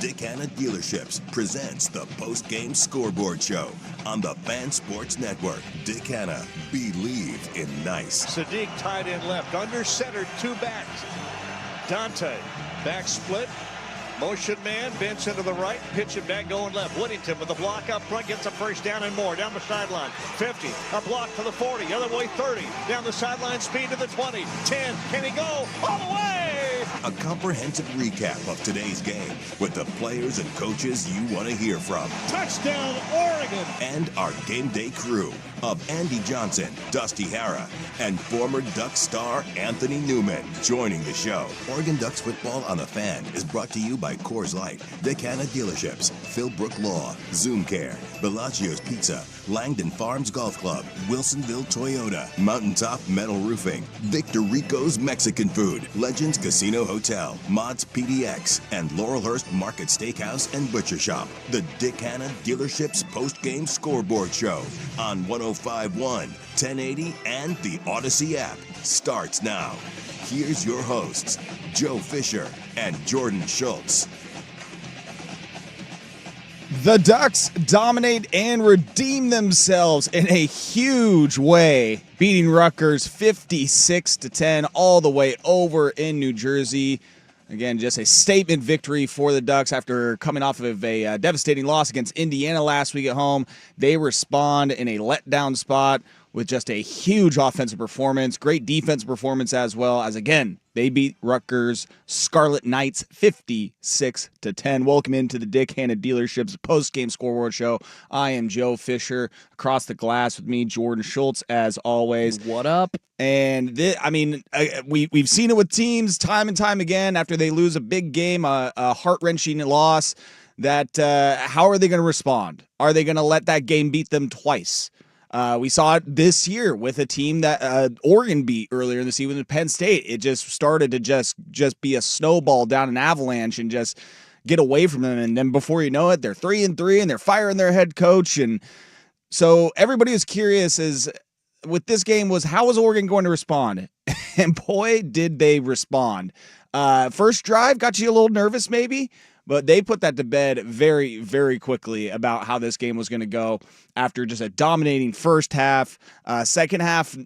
Dick Hanna Dealerships presents the Postgame Scoreboard Show on the Fan Sports Network. Dick Hanna, believe in nice. Sadiq tied in left, under center, two backs. Dante, back split. Motion man, bends into the right, pitch it back, going left. Whittington with the block up front, gets a first down and more. Down the sideline, 50, a block to the 40, other way 30. Down the sideline, speed to the 20, 10, can he go all the way? A comprehensive recap of today's game with the players and coaches you want to hear from. Touchdown, Oregon! And our game day crew of Andy Johnson, Dusty Hara, and former Duck star Anthony Newman joining the show. Oregon Ducks football on the Fan is brought to you by Coors Light, Dick Hanna Dealerships, Philbrook Law, Zoom Care, Bellagio's Pizza, Langdon Farms Golf Club, Wilsonville Toyota, Mountaintop Metal Roofing, Victor Rico's Mexican Food, Legends Casino Hotel, Mott's PDX, and Laurelhurst Market Steakhouse and Butcher Shop. The Dick Hanna Dealerships Post-Game Scoreboard Show on 105.1, 1080, and the Odyssey app starts now. Here's your hosts, Joe Fisher and Jordan Schultz. The Ducks dominate and redeem themselves in a huge way, beating Rutgers 56-10 all the way over in New Jersey. Again, just a statement victory for the Ducks after coming off of a devastating loss against Indiana last week at home. They respond in a letdown spot with just a huge offensive performance, great defensive performance as well, as again, they beat Rutgers Scarlet Knights 56-10. Welcome into the Dick Hanna Dealerships post-game scoreboard show. I am Joe Fisher. Across the glass with me, Jordan Schultz, as always. What up? And we've seen it with teams time and time again after they lose a big game, a heart-wrenching loss, that how are they going to respond? Are they going to let that game beat them twice? We saw it this year with a team that Oregon beat earlier in the season with Penn State. It just started to just be a snowball down an avalanche and just get away from them. And then before you know it, they're 3-3 and they're firing their head coach. And so everybody was curious with this game was how was Oregon going to respond? And boy, did they respond. First drive got you a little nervous maybe, but they put that to bed very, very quickly about how this game was going to go after just a dominating first half. Second half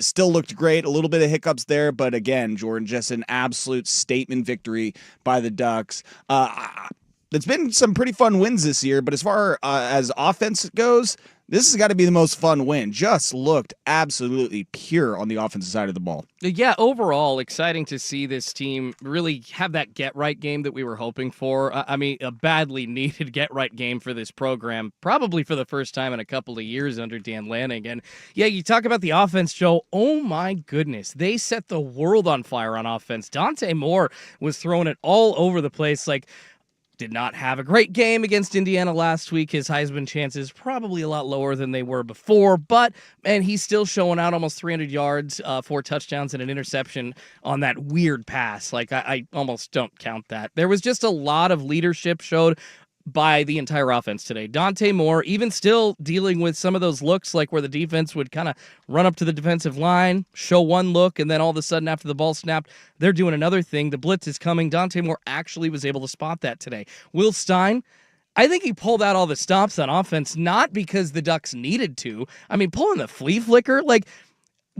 still looked great. A little bit of hiccups there, but again, Jordan, just an absolute statement victory by the Ducks. It's been some pretty fun wins this year, but as far as offense goes, this has got to be the most fun win. Just looked absolutely pure on the offensive side of the ball. Yeah, overall, exciting to see this team really have that get-right game that we were hoping for. I mean, a badly needed get-right game for this program, probably for the first time in a couple of years under Dan Lanning. And yeah, you talk about the offense, Joe. Oh my goodness, they set the world on fire on offense. Dante Moore was throwing it all over the place, did not have a great game against Indiana last week. His Heisman chances probably a lot lower than they were before, but man, he's still showing out almost 300 yards, 4 touchdowns, and an interception on that weird pass. I almost don't count that. There was just a lot of leadership showed by the entire offense today. Dante Moore, even still dealing with some of those looks where the defense would kind of run up to the defensive line, show one look, and then all of a sudden after the ball snapped, they're doing another thing. The blitz is coming. Dante Moore actually was able to spot that today. Will Stein, I think he pulled out all the stops on offense, not because the Ducks needed to. I mean, pulling the flea flicker,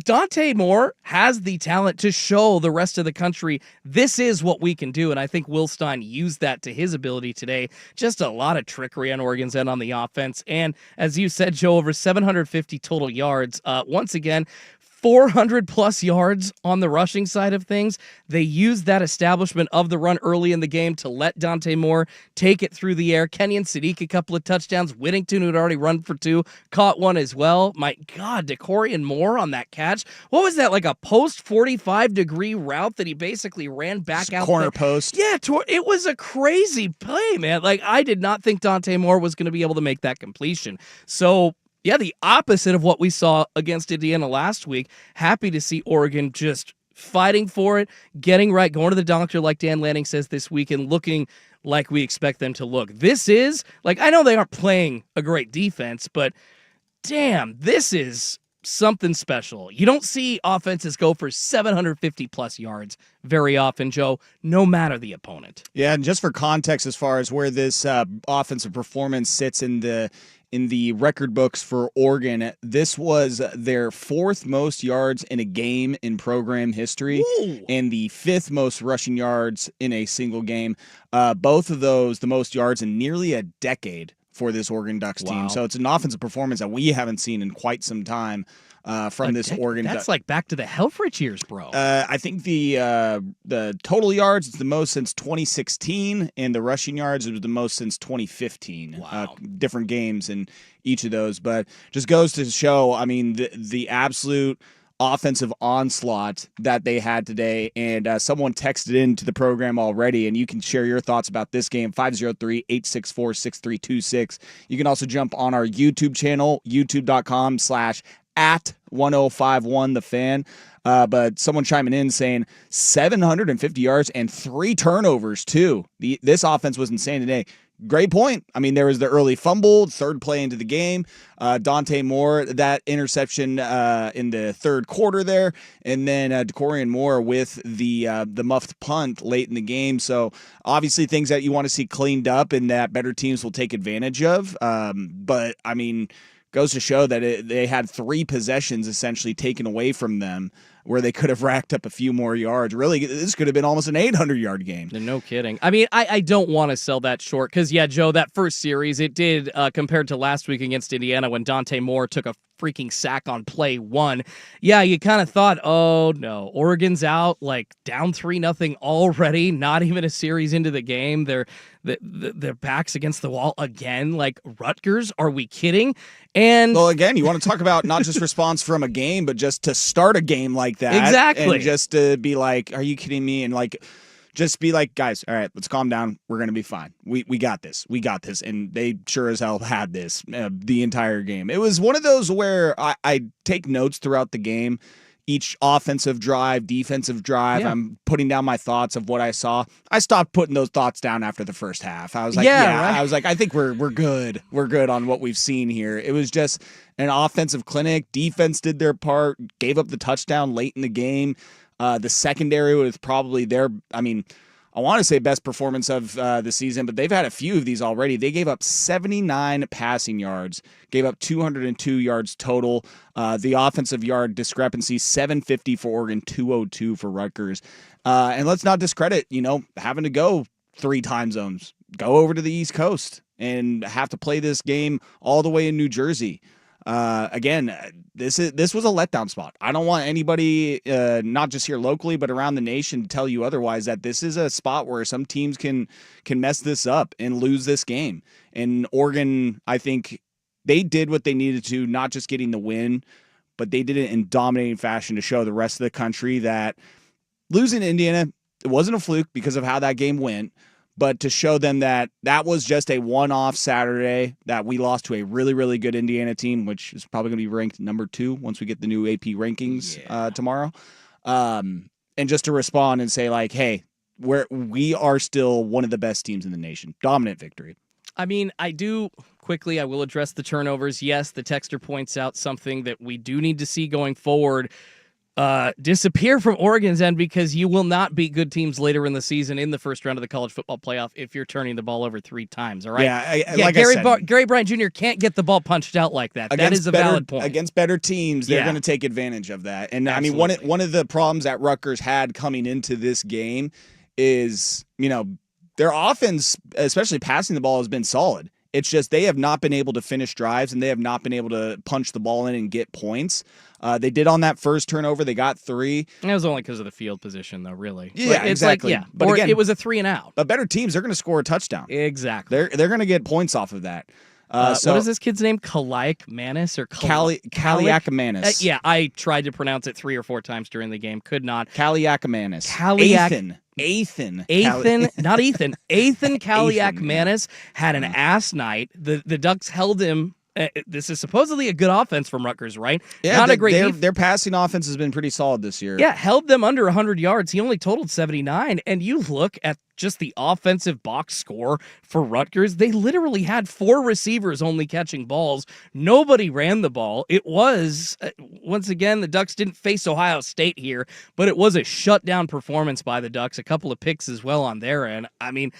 Dante Moore has the talent to show the rest of the country this is what we can do, and I think Will Stein used that to his ability today. Just a lot of trickery on Oregon's end on the offense, and as you said, Joe, over 750 total yards. Once again, 400-plus yards on the rushing side of things. They used that establishment of the run early in the game to let Dante Moore take it through the air. Kenyon Sadiq, a couple of touchdowns. Whittington, who'd already run for 2, caught one as well. My God, DeCorian Moore on that catch. What was that, a post 45-degree route that he basically ran back out? Corner post. Yeah, it was a crazy play, man. I did not think Dante Moore was going to be able to make that completion. So, yeah, the opposite of what we saw against Indiana last week. Happy to see Oregon just fighting for it, getting right, going to the doctor like Dan Lanning says this week, and looking like we expect them to look. This is, I know they aren't playing a great defense, but damn, this is something special. You don't see offenses go for 750 plus yards very often, Joe, no matter the opponent. Yeah, and just for context, as far as where this offensive performance sits in the record books for Oregon, this was their 4th most yards in a game in program history. Ooh. And the 5th most rushing yards in a single game. Both of those, the most yards in nearly a decade for this Oregon Ducks team. Wow. So it's an offensive performance that we haven't seen in quite some time from this Oregon. That's like back to the Helfrich years, bro. I think the total yards is the most since 2016, and the rushing yards is the most since 2015. Wow. Different games in each of those, but just goes to show, I mean, the absolute offensive onslaught that they had today. And someone texted into the program already, and you can share your thoughts about this game, 503-864-6326. You can also jump on our YouTube channel, youtube.com/@1051 The Fan. But someone chiming in saying 750 yards and 3 turnovers too. This offense was insane today. Great point. I mean, there was the early fumble, 3rd play into the game. Dante Moore, that interception in the 3rd quarter there, and then DeCorian Moore with the muffed punt late in the game. So obviously things that you want to see cleaned up and that better teams will take advantage of. But I mean, goes to show that they had 3 possessions essentially taken away from them, where they could have racked up a few more yards. Really, this could have been almost an 800-yard game. No kidding. I mean, I don't want to sell that short because, yeah, Joe, that first series, it did, compared to last week against Indiana when Dante Moore took a freaking sack on play 1. Yeah, you kind of thought, oh, no, Oregon's out, like down 3-0 already, not even a series into the game. Their backs against the wall again. Like, Rutgers, are we kidding? And well, again, you want to talk about not just response from a game, but just to start a game like that. Exactly. And just to be like, are you kidding me? And like, just be like, guys, all right, let's calm down. We're going to be fine. We got this. We got this. And they sure as hell had this the entire game. It was one of those where I take notes throughout the game. Each offensive drive, defensive drive, Yeah. I'm putting down my thoughts of what I saw. I stopped putting those thoughts down after the first half. I was like, Right. I was like, I think we're good. We're good on what we've seen here. It was just an offensive clinic. Defense did their part, gave up the touchdown late in the game. The secondary was probably I want to say best performance of the season, but they've had a few of these already. They gave up 79 passing yards, gave up 202 yards total. The offensive yard discrepancy, 750 for Oregon, 202 for Rutgers. And let's not discredit, having to go 3 time zones, go over to the East Coast and have to play this game all the way in New Jersey. Again, this was a letdown spot. I don't want anybody, not just here locally, but around the nation, to tell you otherwise, that this is a spot where some teams can mess this up and lose this game. And Oregon, I think they did what they needed to, not just getting the win, but they did it in dominating fashion to show the rest of the country that losing to Indiana, it wasn't a fluke because of how that game went. But to show them that was just a one-off Saturday, that we lost to a really, really good Indiana team, which is probably going to be ranked number 2 once we get the new AP rankings tomorrow. And just to respond and say, like, hey, we are still one of the best teams in the nation. Dominant victory. I mean, I will address the turnovers. Yes, the texter points out something that we do need to see going forward. Disappear from Oregon's end, because you will not beat good teams later in the season in the first round of the college football playoff if you're turning the ball over 3 times. All right. Like Gary Bryant Jr. can't get the ball punched out like that. That is a valid point. Against better teams, they're going to take advantage of that. And Absolutely. I mean, one of the problems that Rutgers had coming into this game is, their offense, especially passing the ball, has been solid. It's just they have not been able to finish drives, and they have not been able to punch the ball in and get points. They did on that first turnover. They got 3. It was only because of the field position, though, really. Yeah, exactly. But again, it was a 3 and out. But better teams, they're going to score a touchdown. Exactly. They're going to get points off of that. What is this kid's name? Kaliakmanis or Kaliakmanis? Yeah, I tried to pronounce it 3 or 4 times during the game. Could not. Kaliakmanis. Athan. Not Ethan. Athan Kaliakmanis had an ass night. The Ducks held him This is supposedly a good offense from Rutgers, right? Yeah, Not a great their passing offense has been pretty solid this year. Yeah, held them under 100 yards. He only totaled 79. And you look at just the offensive box score for Rutgers, they literally had 4 receivers only catching balls. Nobody ran the ball. It was, once again, the Ducks didn't face Ohio State here, but it was a shutdown performance by the Ducks. A couple of picks as well on their end. I mean,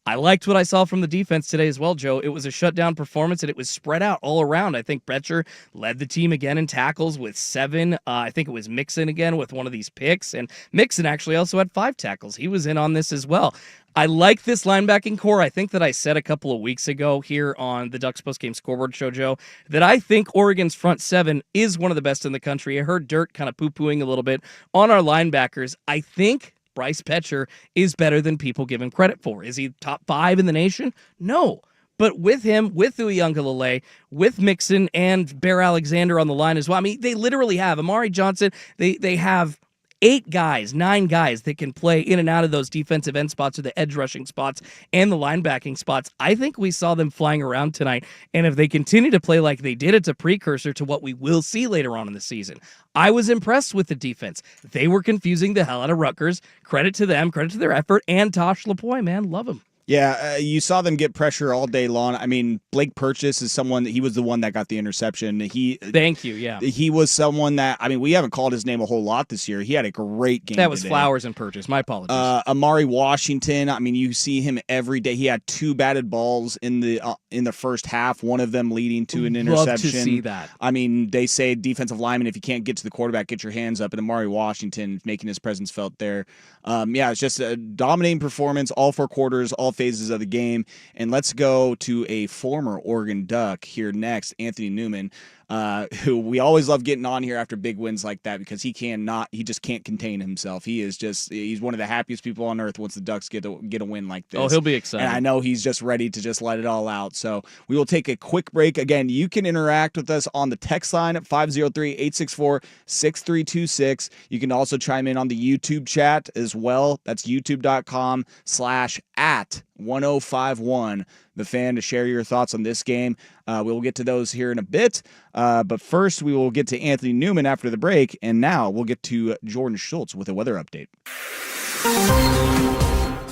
I liked what I saw from the defense today as well, Joe. It was a shutdown performance, and it was spread out all around. I think Betcher led the team again in tackles with 7. I think it was Mixon again with one of these picks, and Mixon actually also had 5 tackles. He was in on this as well. I like this linebacking core. I think that I said a couple of weeks ago here on the Ducks Postgame Scoreboard show, Joe, that I think Oregon's front 7 is one of the best in the country. I heard Dirt kind of poo-pooing a little bit on our linebackers. I think Bryce Betcher is better than people give him credit for. Is he top 5 in the nation? No. But with him, with Uiagalelei, with Mixon and Bear Alexander on the line as well, I mean, they literally have Amari Johnson. They have 9 guys that can play in and out of those defensive end spots or the edge rushing spots and the linebacking spots. I think we saw them flying around tonight, and if they continue to play like they did, it's a precursor to what we will see later on in the season. I was impressed with the defense. They were confusing the hell out of Rutgers. Credit to them, credit to their effort, and Tosh Lapointe, man, love him. Yeah, you saw them get pressure all day long. I mean, Blake Purchase is someone, he was the one that got the interception. Thank you, yeah. He was someone that, I mean, we haven't called his name a whole lot this year. He had a great game That was today. Flowers and Purchase. My apologies. Amari Washington, I mean, you see him every day. He had 2 batted balls in the first half, one of them leading to an interception. Love to see that. I mean, they say defensive lineman, if you can't get to the quarterback, get your hands up. And Amari Washington making his presence felt there. Yeah, it's just a dominating performance, all 4 quarters, all phases of the game. And let's go to a former Oregon Duck here next, Anthony Newman, who we always love getting on here after big wins like that because he just can't contain himself. He's one of the happiest people on earth once the Ducks get a win like this. Oh, he'll be excited. And I know he's just ready to just let it all out. So we will take a quick break. Again, you can interact with us on the text line at 503-864-6326. You can also chime in on the YouTube chat as well. That's youtube.com/@1051 The Fan to share your thoughts on this game. We will get to those here in a bit. But first, we will get to Anthony Newman after the break. And now we'll get to Jordan Schultz with a weather update.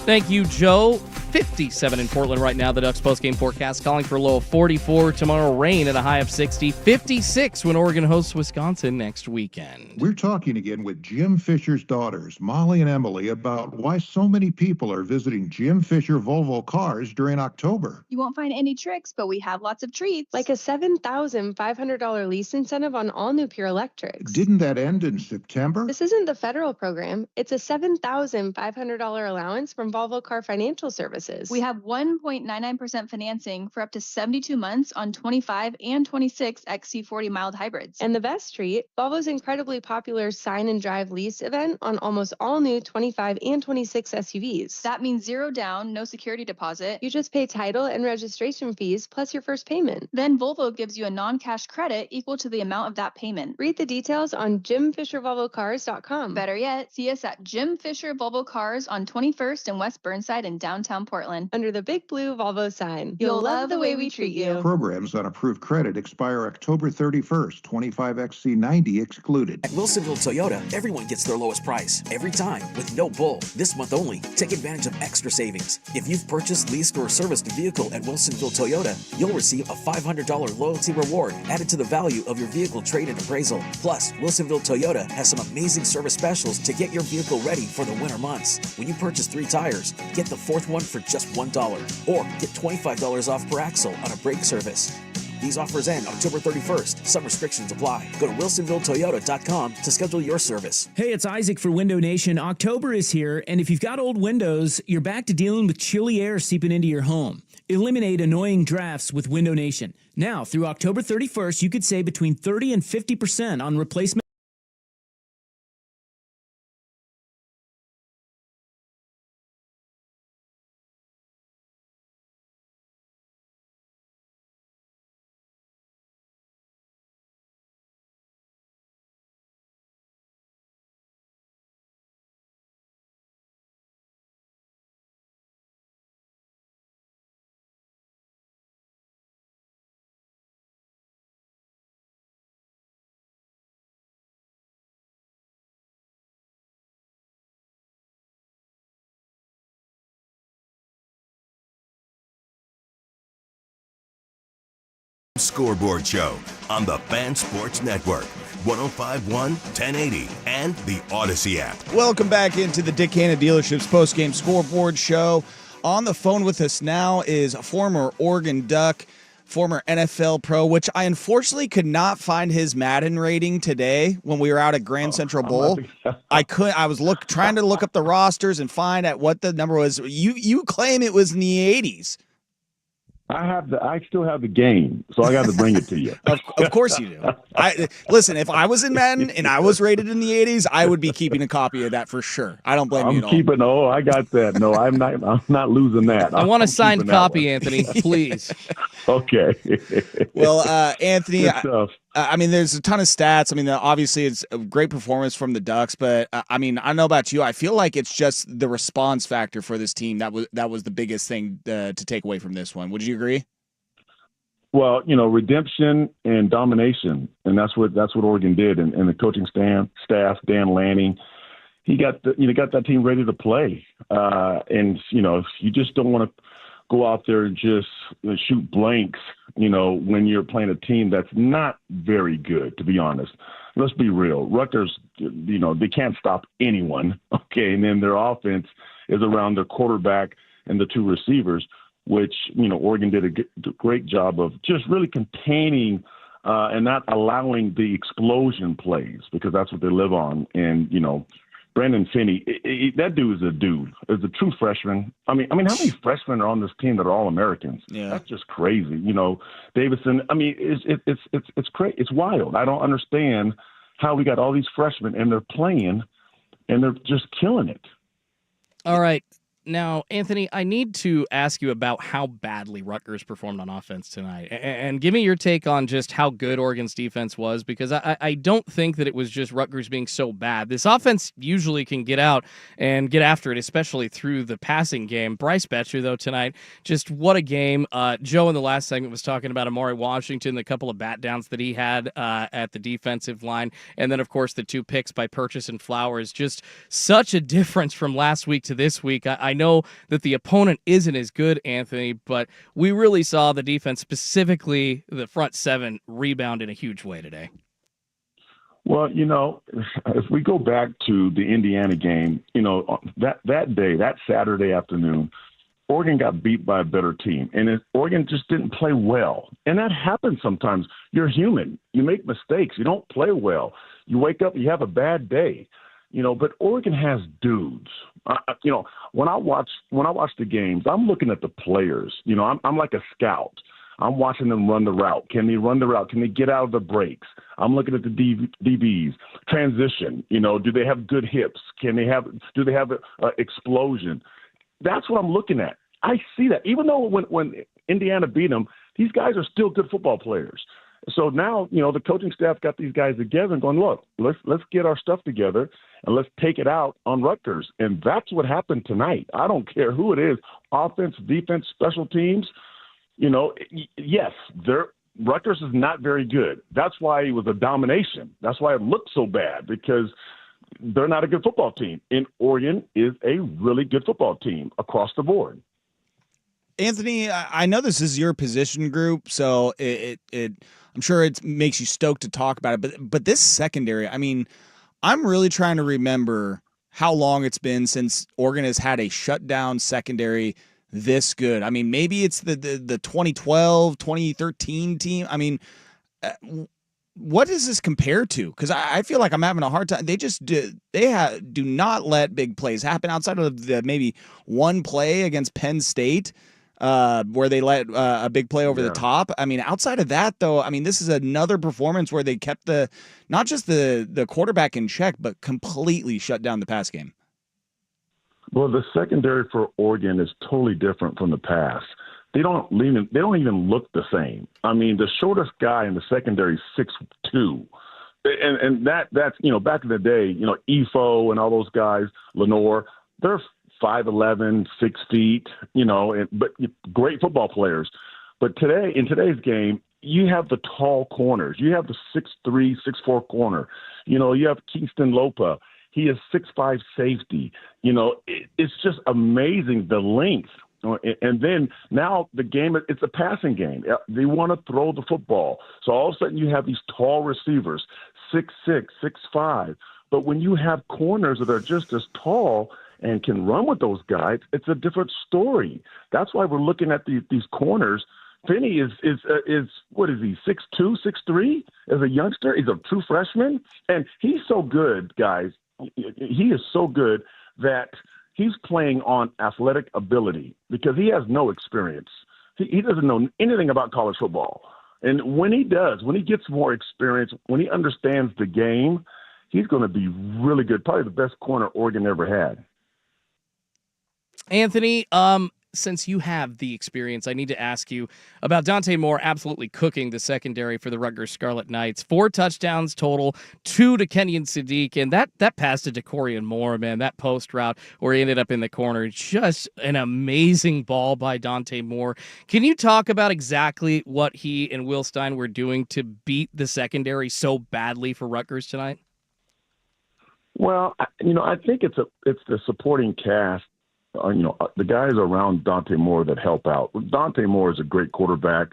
Thank you, Joe. 57 in Portland right now. The Ducks postgame forecast calling for a low of 44. Tomorrow, rain at a high of 60. 56 when Oregon hosts Wisconsin next weekend. We're talking again with Jim Fisher's daughters, Molly and Emily, about why so many people are visiting Jim Fisher Volvo cars during October. You won't find any tricks, but we have lots of treats. Like a $7,500 lease incentive on all new Pure Electrics. Didn't that end in September? This isn't the federal program. It's a $7,500 allowance from Volvo Car Financial Services. We have 1.99% financing for up to 72 months on 25 and 26 XC40 mild hybrids. And the best treat, Volvo's incredibly popular sign and drive lease event on almost all new 25 and 26 SUVs. That means 0 down, no security deposit. You just pay title and registration fees plus your first payment. Then Volvo gives you a non-cash credit equal to the amount of that payment. Read the details on JimFisherVolvoCars.com. Better yet, see us at Jim Fisher Volvo Cars on 21st and West Burnside in downtown Portland. Under the big blue Volvo sign. You'll love the way we treat you. Programs on approved credit expire October 31st, 25XC90 excluded. At Wilsonville Toyota, everyone gets their lowest price every time with no bull. This month only, take advantage of extra savings. If you've purchased, leased, or serviced a vehicle at Wilsonville Toyota, you'll receive a $500 loyalty reward added to the value of your vehicle trade-in appraisal. Plus, Wilsonville Toyota has some amazing service specials to get your vehicle ready for the winter months. When you purchase 3 tires, get the 4th one for just $1, or get $25 off per axle on a brake service. These offers end October 31st. Some restrictions apply. Go to WilsonvilleToyota.com to schedule your service. Hey, it's Isaac for Window Nation. October is here, and if you've got old windows, you're back to dealing with chilly air seeping into your home. Eliminate annoying drafts with Window Nation. Now, through October 31st, you could save between 30 and 50% on replacement Scoreboard Show on the Fan Sports Network, 105.1, 1080, and the Odyssey app. Welcome back into the Dick Hanna Dealerships postgame Scoreboard Show. On the phone with us now is former Oregon Duck, former NFL pro, which I unfortunately could not find his Madden rating today when we were out at Grand Central Bowl. I was trying to look up the rosters and find out what the number was. You claim it was in the 80s. I still have the game, so I got to bring it to you. Of course you do. Listen, if I was in Madden and I was rated in the 80s, I would be keeping a copy of that for sure. I don't blame you at all. I got that. No, I'm not losing that. I want a signed copy, Anthony, please. Okay. Well, Anthony, I mean, there's a ton of stats. I mean, obviously it's a great performance from the Ducks, but I mean, I don't know about you. I feel like it's just the response factor for this team that was the biggest thing to take away from this one. Would you agree? Well, redemption and domination, and that's what Oregon did. And the coaching staff, Dan Lanning, he got that team ready to play. And you just don't want to go out there and just shoot blanks, when you're playing a team that's not very good, to be honest. Let's be real. Rutgers, they can't stop anyone, okay? And then their offense is around their quarterback and the two receivers, which, Oregon did a great job of just really containing and not allowing the explosion plays, because that's what they live on. And, Brandon Finney, that dude is a dude. Is a true freshman. I mean, how many freshmen are on this team that are all Americans? Yeah, that's just crazy. Davison. I mean, it's crazy. It's wild. I don't understand how we got all these freshmen and they're playing and they're just killing it. All right. Now, Anthony, I need to ask you about how badly Rutgers performed on offense tonight. And give me your take on just how good Oregon's defense was, because I don't think that it was just Rutgers being so bad. This offense usually can get out and get after it, especially through the passing game. Bryce Betcher, though, tonight, just what a game. Joe in the last segment was talking about Amari Washington, the couple of bat downs that he had at the defensive line, and then, of course, the 2 picks by Purchase and Flowers. Just such a difference from last week to this week. I know that the opponent isn't as good, Anthony, but we really saw the defense, specifically the front 7, rebound in a huge way today. Well, if we go back to the Indiana game, that day, that Saturday afternoon, Oregon got beat by a better team, and Oregon just didn't play well. And that happens sometimes. You're human. You make mistakes. You don't play well. You wake up, you have a bad day. But Oregon has dudes. When I watch the games, I'm looking at the players. I'm like a scout. I'm watching them run the route. Can they run the route? Can they get out of the breaks? I'm looking at the DBs. Transition. Do they have good hips? Do they have explosion? That's what I'm looking at. I see that. Even though when Indiana beat them, these guys are still good football players. So now, the coaching staff got these guys together and going, look, let's get our stuff together and let's take it out on Rutgers. And that's what happened tonight. I don't care who it is, offense, defense, special teams. Yes, Rutgers is not very good. That's why it was a domination. That's why it looked so bad, because they're not a good football team. And Oregon is a really good football team across the board. Anthony, I know this is your position group, so I'm sure it makes you stoked to talk about it. But this secondary, I mean, I'm really trying to remember how long it's been since Oregon has had a shutdown secondary this good. I mean, maybe it's the 2012, 2013 team. I mean, what does this compare to? Because I feel like I'm having a hard time. They just do not let big plays happen outside of the maybe one play against Penn State. Where they let a big play over the top. I mean, outside of that, though, I mean, this is another performance where they kept not just the quarterback in check, but completely shut down the pass game. Well, the secondary for Oregon is totally different from the past. They don't even look the same. I mean, the shortest guy in the secondary is 6'2". And that's back in the day, Efo and all those guys, Lenore, they're 5'11", 6 feet, but great football players. But in today's game, you have the tall corners. You have the 6'3", 6'4" corner. You have Kingston Lopa. He is 6'5" safety. It's just amazing the length And then now the game, it's a passing game. They want to throw the football. So all of a sudden you have these tall receivers, 6'6", 6'5". But when you have corners that are just as tall and can run with those guys, it's a different story. That's why we're looking at these corners. Finney is what is he, 6'2", 6'3"? As a youngster, he's a true freshman. And he's so good, guys. He is so good that he's playing on athletic ability because he has no experience. He doesn't know anything about college football. And when he does, when he gets more experience, when he understands the game, he's going to be really good, probably the best corner Oregon ever had. Anthony, since you have the experience, I need to ask you about Dante Moore absolutely cooking the secondary for the Rutgers Scarlet Knights. 4 touchdowns total, 2 to Kenyon Sadiq, and that pass to DeCorian Moore, man, that post route where he ended up in the corner, just an amazing ball by Dante Moore. Can you talk about exactly what he and Will Stein were doing to beat the secondary so badly for Rutgers tonight? Well, I think it's the supporting cast. The guys around Dante Moore that help out. Dante Moore is a great quarterback.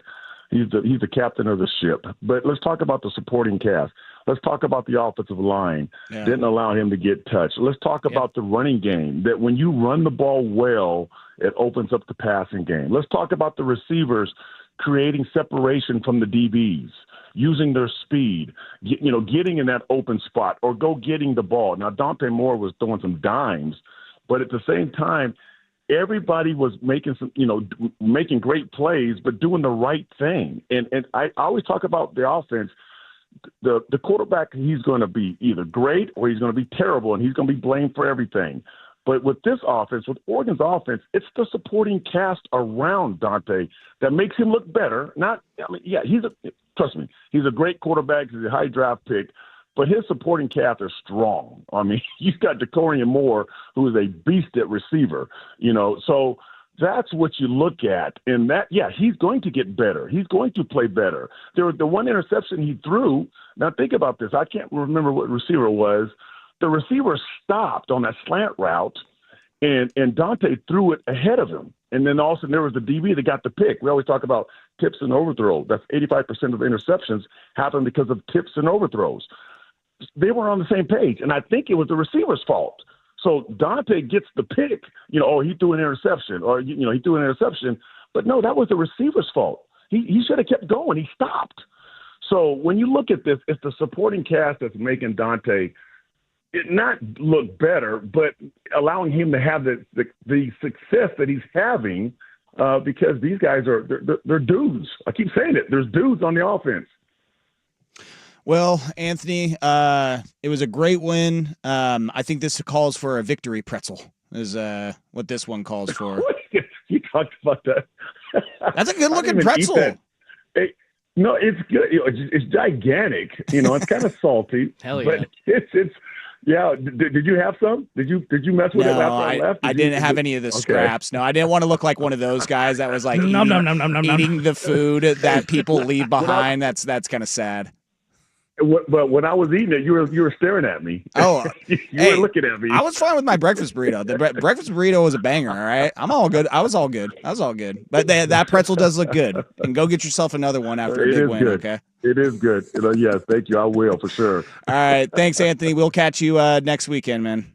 He's the captain of the ship. But let's talk about the supporting cast. Let's talk about the offensive line. Yeah. Didn't allow him to get touched. Let's talk about the running game, that when you run the ball well, it opens up the passing game. Let's talk about the receivers creating separation from the DBs, using their speed, getting in that open spot or go getting the ball. Now, Dante Moore was throwing some dimes, but at the same time, everybody was making making great plays, but doing the right thing. And I always talk about the offense. The quarterback, he's going to be either great or he's going to be terrible, and he's going to be blamed for everything. But with this offense, with Oregon's offense, it's the supporting cast around Dante that makes him look better. Trust me, he's a great quarterback. He's a high draft pick. But his supporting cast is strong. I mean, you've got DeCorian Moore, who is a beast at receiver, So that's what you look at. And he's going to get better. He's going to play better. The one interception he threw, now think about this. I can't remember what receiver it was. The receiver stopped on that slant route, and Dante threw it ahead of him. And then all of a sudden there was the DB that got the pick. We always talk about tips and overthrows. That's 85% of interceptions happen because of tips and overthrows. They were on the same page, and I think it was the receiver's fault. So Dante gets the pick, he threw an interception, or, he threw an interception. But no, that was the receiver's fault. He should have kept going. He stopped. So when you look at this, it's the supporting cast that's making Dante not look better, but allowing him to have the success that he's having because these guys they're dudes. I keep saying it. There's dudes on the offense. Well, Anthony, it was a great win. I think this calls for a victory pretzel, is what this one calls for. You talked about that. That's a good-looking pretzel. No, it's good. It's gigantic. It's kind of salty. Hell yeah. But it's yeah. Did you have some? Did you mess with it after I left? I didn't have any of the scraps. No, I didn't want to look like one of those guys that was like eating the food that people leave behind. That's kind of sad. But when I was eating it, you were staring at me. Oh, you were looking at me. I was fine with my breakfast burrito. The breakfast burrito was a banger. All right, I'm all good. I was all good. But that pretzel does look good. And go get yourself another one after a big win. Good. Okay. It is good. Yes, thank you. I will for sure. All right, thanks, Anthony. We'll catch you next weekend, man.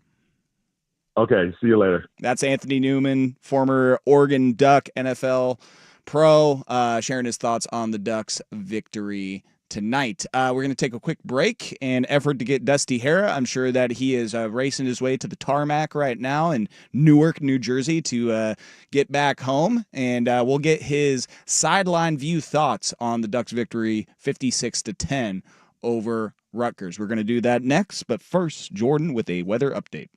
Okay, see you later. That's Anthony Newman, former Oregon Duck NFL pro, sharing his thoughts on the Ducks' victory tonight. We're going to take a quick break and effort to get Dusty Hara. I'm sure that he is racing his way to the tarmac right now in Newark, New Jersey to get back home, and we'll get his sideline view thoughts on the Ducks' victory 56-10 over Rutgers. We're going to do that next, but first, Jordan with a weather update.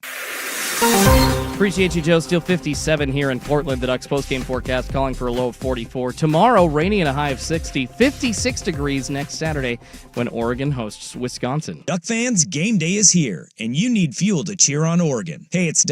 Appreciate you, Joe. Still 57 here in Portland. The Ducks postgame forecast calling for a low of 44. Tomorrow, rainy and a high of 60. 56 degrees next Saturday when Oregon hosts Wisconsin. Duck fans, game day is here, and you need fuel to cheer on Oregon. Hey, it's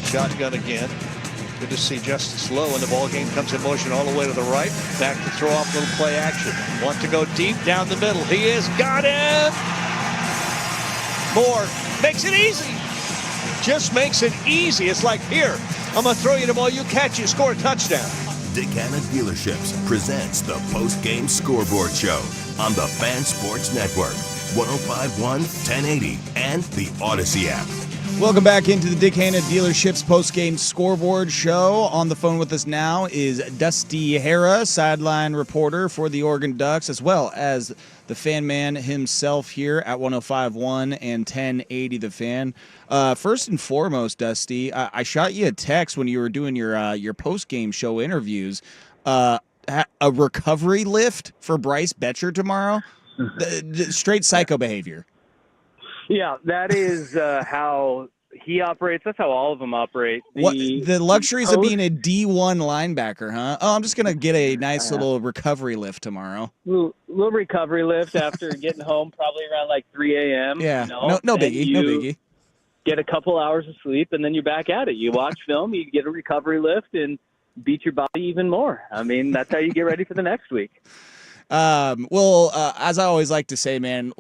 Shotgun again. Good to see Justice Lowe in the ball game. Comes in motion all the way to the right. Back to throw off, little play action. Want to go deep down the middle. He is got him. Moore makes it easy. Just makes it easy. It's like, here, I'm going to throw you the ball. You catch it, score a touchdown. Dick Hanna Dealerships presents the Postgame Scoreboard Show on the Fan Sports Network, 105.1, 1080, and the Odyssey app. Welcome back into the Dick Hanna Dealerships Postgame Scoreboard Show. On the phone with us now is Dusty Hara, sideline reporter for the Oregon Ducks, as well as the fan man himself here at 105.1 and 1080 The Fan. First and foremost, Dusty, I shot you a text when you were doing your post-game show interviews. A recovery lift for Bryce Betcher tomorrow? Straight psycho behavior. Yeah, that is how he operates. That's how all of them operate. The luxuries of being a D1 linebacker, huh? Oh, I'm just going to get a nice little recovery lift tomorrow. Little recovery lift after getting home, probably around like 3 a.m. Yeah, you know? no biggie, no biggie. Get a couple hours of sleep, and then you're back at it. You watch film, you get a recovery lift, and beat your body even more. I mean, that's how you get ready for the next week. As I always like to say, man,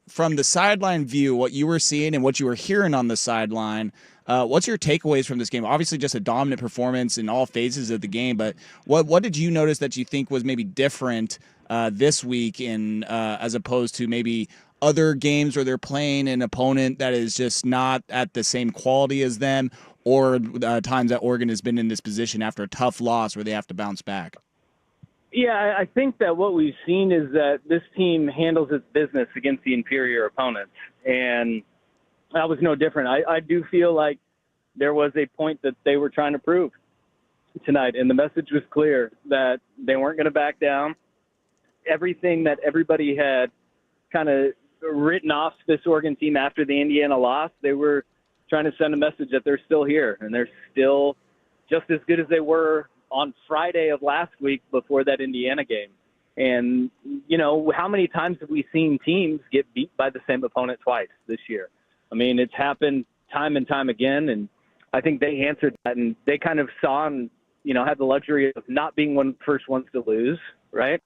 from the sideline view, what you were seeing and what you were hearing on the sideline, what's your takeaways from this game? Obviously, just a dominant performance in all phases of the game, but what did you notice that you think was maybe different this week as opposed to maybe other games where they're playing an opponent that is just not at the same quality as them, or times that Oregon has been in this position after a tough loss where they have to bounce back? Yeah, I think that what we've seen is that this team handles its business against the inferior opponents, and that was no different. I do feel like there was a point that they were trying to prove tonight, and the message was clear that they weren't going to back down. Everything that everybody had kind of written off this Oregon team after the Indiana loss, they were trying to send a message that they're still here, and they're still just as good as they were on Friday of last week before that Indiana game. And, you know, how many times have we seen teams get beat by the same opponent twice this year? I mean, it's happened time and time again, and I think they answered that, and they kind of saw and, you know, had the luxury of not being one of the first ones to lose, right?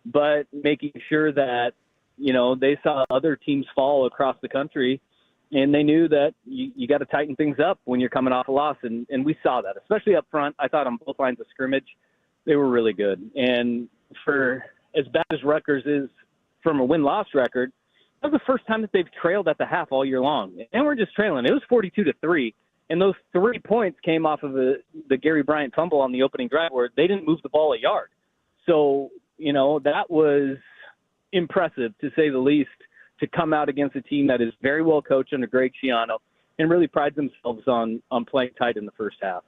But making sure that, you know, they saw other teams fall across the country, and they knew that you got to tighten things up when you're coming off a loss. And we saw that, especially up front. I thought on both lines of scrimmage, they were really good. And for as bad as Rutgers is from a win-loss record, that was the first time that they've trailed at the half all year long. And we're just trailing. It was 42-3. And those 3 points came off of the Gary Bryant fumble on the opening drive where they didn't move the ball a yard. So, you know, that was impressive, to say the least, to come out against a team that is very well coached under Greg Schiano and really prides themselves on playing tight in the first half.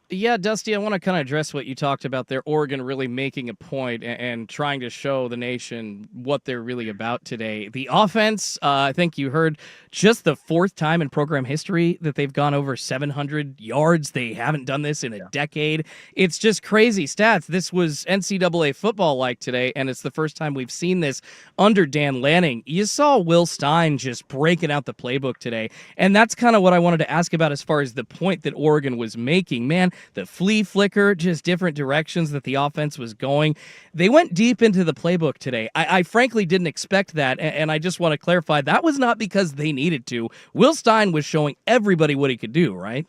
Yeah, Dusty, I want to kind of address what you talked about there. Oregon really making a point and trying to show the nation what they're really about today. The offense, I think you heard, just the 4th time in program history that they've gone over 700 yards. They haven't done this in a decade. It's just crazy stats. This was NCAA football like today, and it's the first time we've seen this under Dan Lanning. You saw Will Stein just breaking out the playbook today, and that's kind of what I wanted to ask about as far as the point that Oregon was making. Man, the flea flicker, just different directions that the offense was going. They went deep into the playbook today. I frankly didn't expect that, and I just want to clarify, that was not because they needed to. Will Stein was showing everybody what he could do, right?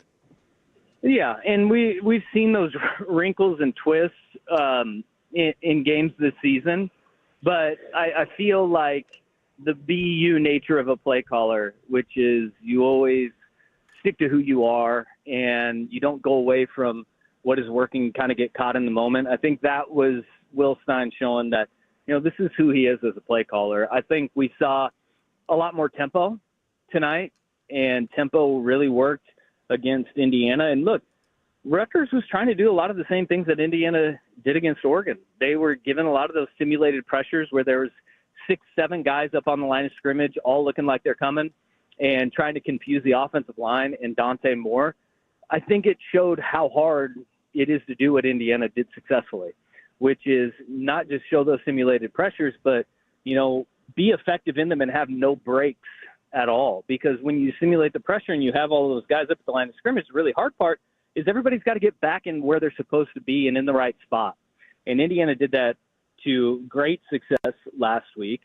Yeah, and we've seen those wrinkles and twists in games this season, but I feel like the BU nature of a play caller, which is you always stick to who you are and you don't go away from what is working, kind of get caught in the moment. I think that was Will Stein showing that, you know, this is who he is as a play caller. I think we saw a lot more tempo tonight, and tempo really worked against Indiana. And look, Rutgers was trying to do a lot of the same things that Indiana did against Oregon. They were given a lot of those simulated pressures where there was 6-7 guys up on the line of scrimmage, all looking like they're coming, and trying to confuse the offensive line and Dante Moore. I think it showed how hard it is to do what Indiana did successfully, which is not just show those simulated pressures, but, you know, be effective in them and have no breaks at all, because when you simulate the pressure and you have all those guys up at the line of scrimmage, the really hard part is everybody's got to get back in where they're supposed to be and in the right spot. And Indiana did that to great success last week.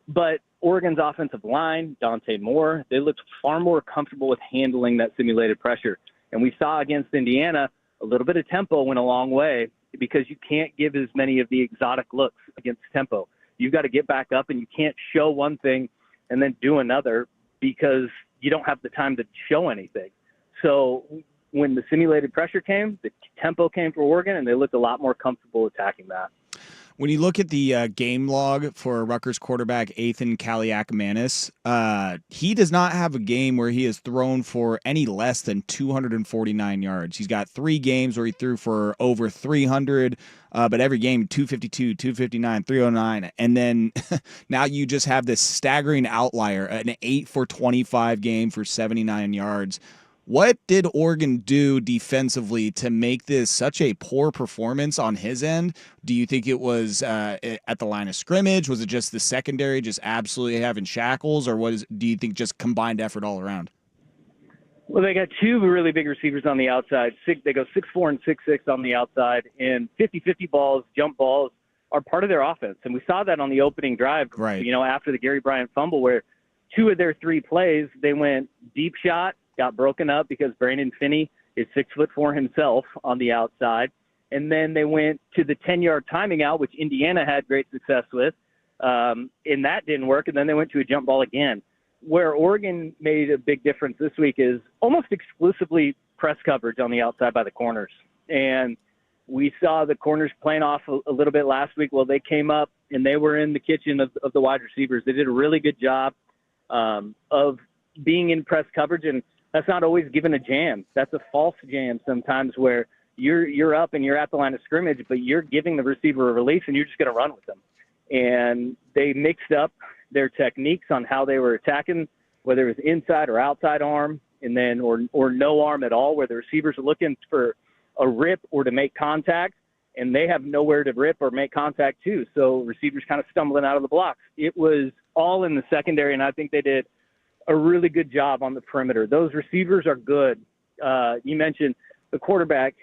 But Oregon's offensive line, Dante Moore, they looked far more comfortable with handling that simulated pressure. And we saw against Indiana, a little bit of tempo went a long way, because you can't give as many of the exotic looks against tempo. You've got to get back up, and you can't show one thing and then do another, because you don't have the time to show anything. So when the simulated pressure came, the tempo came for Oregon, and they looked a lot more comfortable attacking that. When you look at the game log for Rutgers quarterback Ethan Kaliakmanis, he does not have a game where he has thrown for any less than 249 yards. He's got 3 games where he threw for over 300, but every game 252, 259, 309. And then now you just have this staggering outlier, an 8 for 25 game for 79 yards. What did Oregon do defensively to make this such a poor performance on his end? Do you think it was at the line of scrimmage? Was it just the secondary just absolutely having shackles? Or do you think just combined effort all around? Well, they got 2 really big receivers on the outside. They go 6'4" and 6'6" on the outside. And 50-50 balls, jump balls are part of their offense. And we saw that on the opening drive, right, after the Gary Bryant fumble, where 2 of their 3 plays, they went deep shot, got broken up because Brandon Finney is 6'4" himself on the outside. And then they went to the 10-yard timing out, which Indiana had great success with. And that didn't work. And then they went to a jump ball again. Where Oregon made a big difference this week is almost exclusively press coverage on the outside by the corners. And we saw the corners playing off a little bit last week. Well, they came up and they were in the kitchen of the wide receivers. They did a really good job of being in press coverage, and that's not always given a jam. That's a false jam sometimes, where you're up and you're at the line of scrimmage, but you're giving the receiver a release and you're just going to run with them. And they mixed up their techniques on how they were attacking, whether it was inside or outside arm, and then or no arm at all, where the receivers are looking for a rip or to make contact, and they have nowhere to rip or make contact too. So receivers kind of stumbling out of the blocks. It was all in the secondary, and I think they did a really good job on the perimeter. Those receivers are good. You mentioned the quarterback.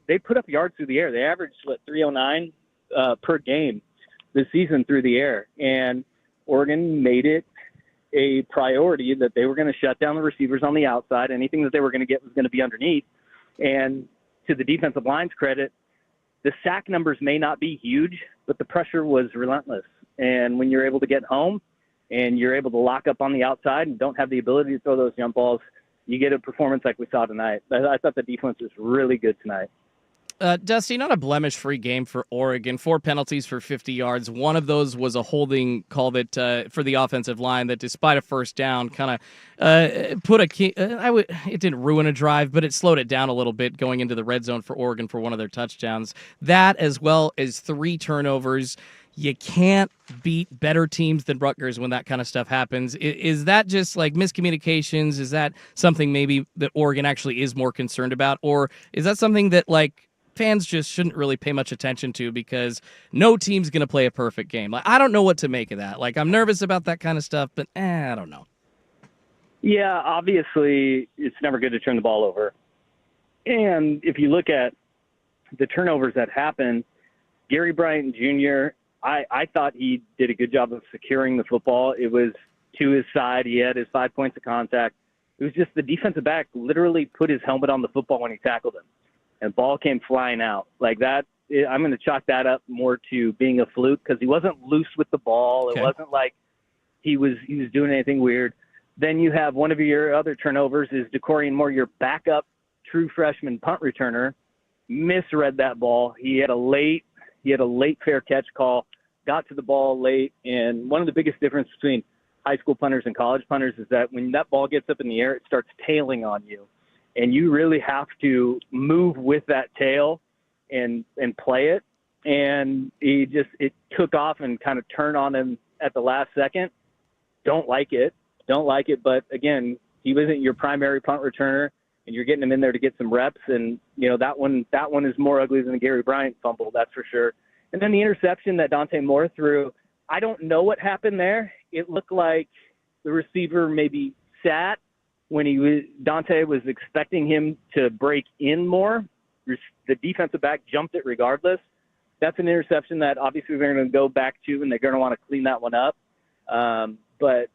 They put up yards through the air. They averaged, 309 per game this season through the air. And Oregon made it a priority that they were going to shut down the receivers on the outside. Anything that they were going to get was going to be underneath. And to the defensive line's credit, the sack numbers may not be huge, but the pressure was relentless. And when you're able to get home and you're able to lock up on the outside and don't have the ability to throw those jump balls, you get a performance like we saw tonight. I thought the defense was really good tonight. Dusty, not a blemish-free game for Oregon. 4 penalties for 50 yards. One of those was a holding call that for the offensive line that, despite a first down, kind of put it didn't ruin a drive, but it slowed it down a little bit going into the red zone for Oregon for one of their touchdowns. That, as well as 3 turnovers. You can't beat better teams than Rutgers when that kind of stuff happens. Is that just like miscommunications? Is that something maybe that Oregon actually is more concerned about? Or is that something that, fans just shouldn't really pay much attention to because no team's going to play a perfect game? I don't know what to make of that. I'm nervous about that kind of stuff, but I don't know. Yeah, obviously it's never good to turn the ball over. And if you look at the turnovers that happened, Gary Bryant Jr., I thought he did a good job of securing the football. It was to his side. He had his 5 points of contact. It was just the defensive back literally put his helmet on the football when he tackled him, and ball came flying out. I'm going to chalk that up more to being a fluke because he wasn't loose with the ball. Okay. It wasn't like he was doing anything weird. Then you have one of your other turnovers is DeCorian Moore, your backup true freshman punt returner, misread that ball. He had a late fair catch call, got to the ball late. And one of the biggest differences between high school punters and college punters is that when that ball gets up in the air, it starts tailing on you. And you really have to move with that tail and play it. And it took off and kind of turned on him at the last second. Don't like it. But again, he wasn't your primary punt returner, and you're getting him in there to get some reps. And, that one is more ugly than the Gary Bryant fumble, that's for sure. And then the interception that Dante Moore threw, I don't know what happened there. It looked like the receiver maybe sat when Dante was expecting him to break in more. The defensive back jumped it regardless. That's an interception that obviously they're going to go back to, and they're going to want to clean that one up. But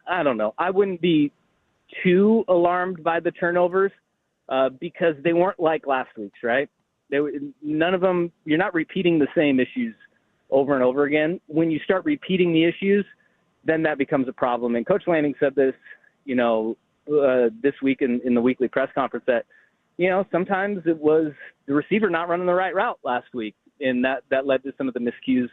I don't know. I wouldn't be too alarmed by the turnovers because they weren't like last week's, right? None of them. You're not repeating the same issues over and over again. When you start repeating the issues, then that becomes a problem. And Coach Lanning said this, this week in the weekly press conference that, sometimes it was the receiver not running the right route last week, and that led to some of the miscues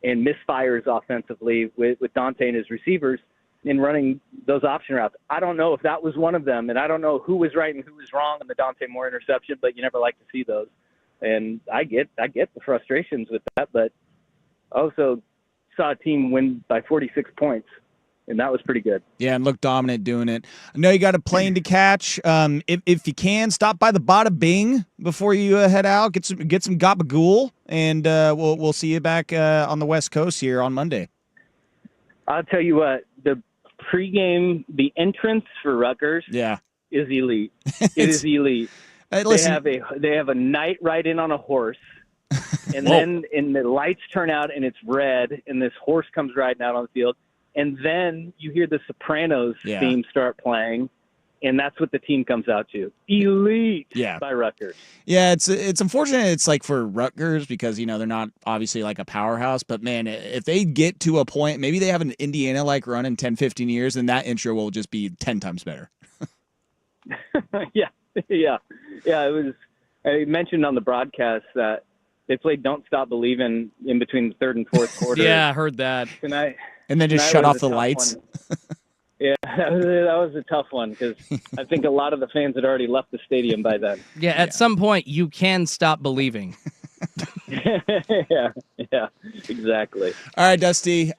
and misfires offensively with Dante and his receivers in running those option routes. I don't know if that was one of them, and I don't know who was right and who was wrong in the Dante Moore interception, but you never like to see those. And I get the frustrations with that, but also saw a team win by 46 points, and that was pretty good. Yeah, and look dominant doing it. I know you got a plane to catch. If you can, stop by the Bada Bing before you head out. Get some gabagool, and we'll see you back on the West Coast here on Monday. I'll tell you what, the pregame, the entrance for Rutgers, is elite. It is elite. They have a knight ride in on a horse, and then the lights turn out and it's red, and this horse comes riding out on the field, and then you hear the Sopranos theme start playing, and that's what the team comes out to. Elite by Rutgers. Yeah, it's unfortunate it's like for Rutgers because, they're not obviously like a powerhouse, but man, if they get to a point, maybe they have an Indiana-like run in 10, 15 years, and that intro will just be 10 times better. Yeah. It was. I mentioned on the broadcast that they played "Don't Stop Believin'" in between the third and fourth quarter. Yeah, I heard that. And then just shut off the lights. Yeah, that was a tough one because I think a lot of the fans had already left the stadium by then. Yeah, at some point you can stop believing. Yeah, exactly. All right, Dusty.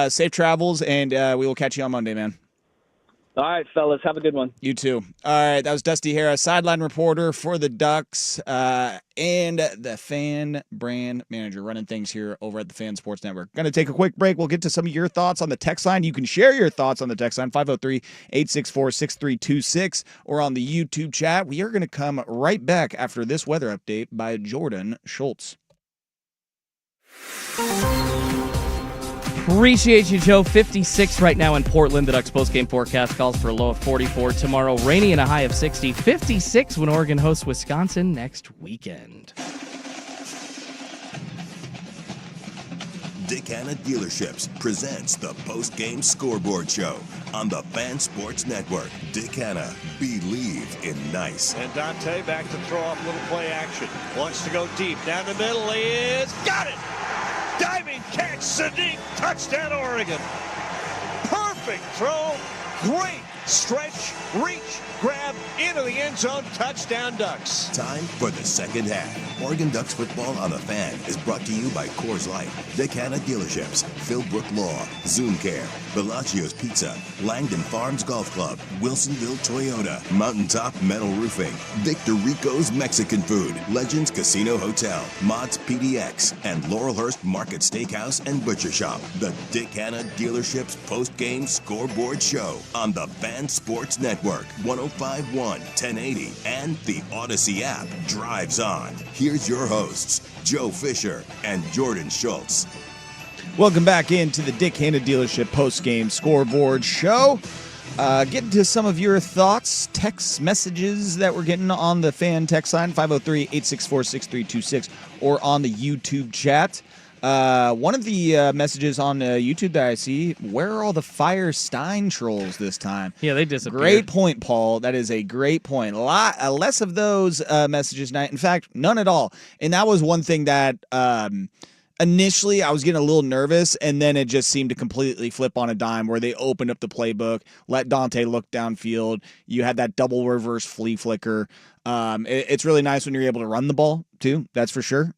Safe travels, and we will catch you on Monday, man. All right, fellas. Have a good one. You too. All right, that was Dusty Harris, sideline reporter for the Ducks and the Fan brand manager running things here over at the Fan Sports Network. Going to take a quick break. We'll get to some of your thoughts on the text line. You can share your thoughts on the text line, 503-864-6326, or on the YouTube chat. We are going to come right back after this weather update by Jordan Schultz. Appreciate you, Joe. 56 right now in Portland. The Ducks postgame forecast calls for a low of 44 tomorrow. Rainy and a high of 60. 56 when Oregon hosts Wisconsin next weekend. Dick Hanna Dealerships presents the postgame scoreboard show on the Fan Sports Network. Dick Hanna, believe in nice. And Dante back to throw off little play action. Wants to go deep. Down the middle is got it. Diving catch, Sadiq, touchdown Oregon. Perfect throw, great stretch, reach, grab, into the end zone, touchdown Ducks. Time for the second half. Oregon Ducks football on the Fan is brought to you by Coors Light, Dick Hanna Dealerships, Philbrook Law, Zoom Care, Bellagio's Pizza, Langdon Farms Golf Club, Wilsonville Toyota, Mountaintop Metal Roofing, Victor Rico's Mexican Food, Legends Casino Hotel, Mott's PDX, and Laurelhurst Market Steakhouse and Butcher Shop. The Dick Hanna Dealerships post-game scoreboard show on the Fan Sports Network, 105.1, 1080, and the Odyssey app. Drives on. Here's your hosts, Joe Fisher and Jordan Schultz. Welcome back into the Dick Hanna Dealership post-game scoreboard show. Getting to some of your thoughts, text messages that we're getting on the Fan text line, 503-864-6326, or on the YouTube chat. One of the messages on YouTube that I see, where are all the Firestein trolls this time? Yeah, they disappeared. Great point, Paul. That is a great point. A lot less of those messages tonight. In fact, none at all. And that was one thing that initially I was getting a little nervous, and then it just seemed to completely flip on a dime where they opened up the playbook, let Dante look downfield. You had that double reverse flea flicker. It's really nice when you're able to run the ball too. That's for sure.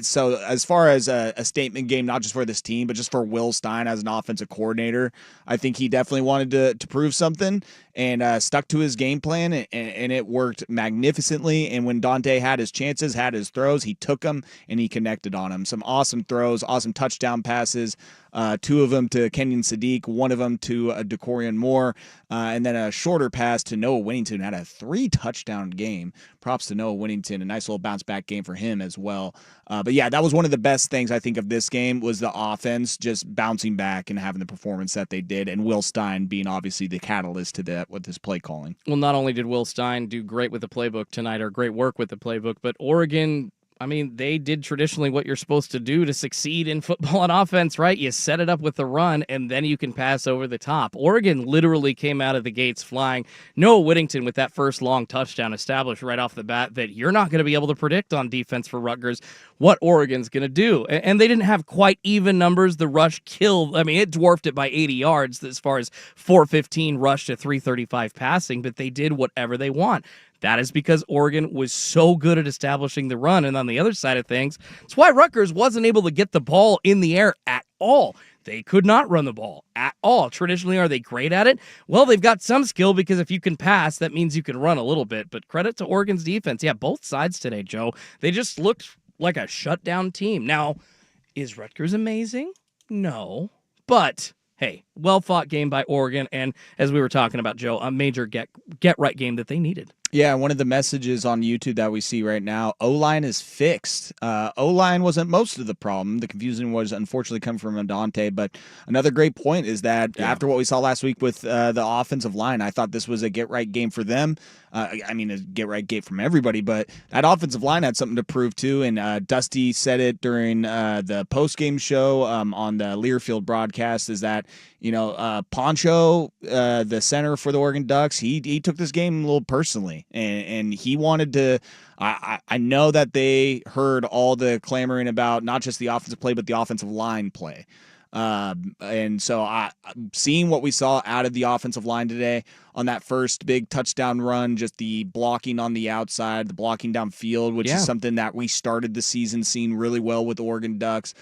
So as far as a statement game, not just for this team, but just for Will Stein as an offensive coordinator, I think he definitely wanted to prove something and stuck to his game plan, and it worked magnificently. And when Dante had his chances, had his throws, he took them and he connected on them. Some awesome throws, awesome touchdown passes. 2 of them to Kenyon Sadiq, 1 of them to DeCorian Moore, and then a shorter pass to Noah Whittington. Had a 3-touchdown game. Props to Noah Whittington. A nice little bounce-back game for him as well. But yeah, that was one of the best things I think of this game was the offense just bouncing back and having the performance that they did, and Will Stein being obviously the catalyst to that with his play calling. Well, not only did Will Stein do great with the playbook tonight, or great work with the playbook, but Oregon, I mean, they did traditionally what you're supposed to do to succeed in football and offense, right? You set it up with the run, and then you can pass over the top. Oregon literally came out of the gates flying. Noah Whittington with that first long touchdown established right off the bat that you're not going to be able to predict on defense for Rutgers what Oregon's going to do. And they didn't have quite even numbers. The rush killed. I mean, it dwarfed it by 80 yards as far as 415 rush to 335 passing, but they did whatever they want. That is because Oregon was so good at establishing the run. And on the other side of things, it's why Rutgers wasn't able to get the ball in the air at all. They could not run the ball at all. Traditionally, are they great at it? Well, they've got some skill because if you can pass, that means you can run a little bit. But credit to Oregon's defense. Yeah, both sides today, Joe. They just looked like a shutdown team. Now, is Rutgers amazing? No. But hey, well-fought game by Oregon. And as we were talking about, Joe, a major get-right game that they needed. Yeah, one of the messages on YouTube that we see right now, O-line is fixed. O-line wasn't most of the problem. The confusion was unfortunately coming from Andante, but another great point is that after what we saw last week with the offensive line, I thought this was a get-right game for them. I mean, a get-right game from everybody, but that offensive line had something to prove too, and Dusty said it during the postgame show on the Learfield broadcast, is that, you know, Poncho, the center for the Oregon Ducks, he took this game a little personally, and he wanted to. I know that they heard all the clamoring about not just the offensive play, but the offensive line play. And so seeing what we saw out of the offensive line today on that first big touchdown run, just the blocking on the outside, the blocking downfield, which is something that we started the season seeing really well with the Oregon Ducks.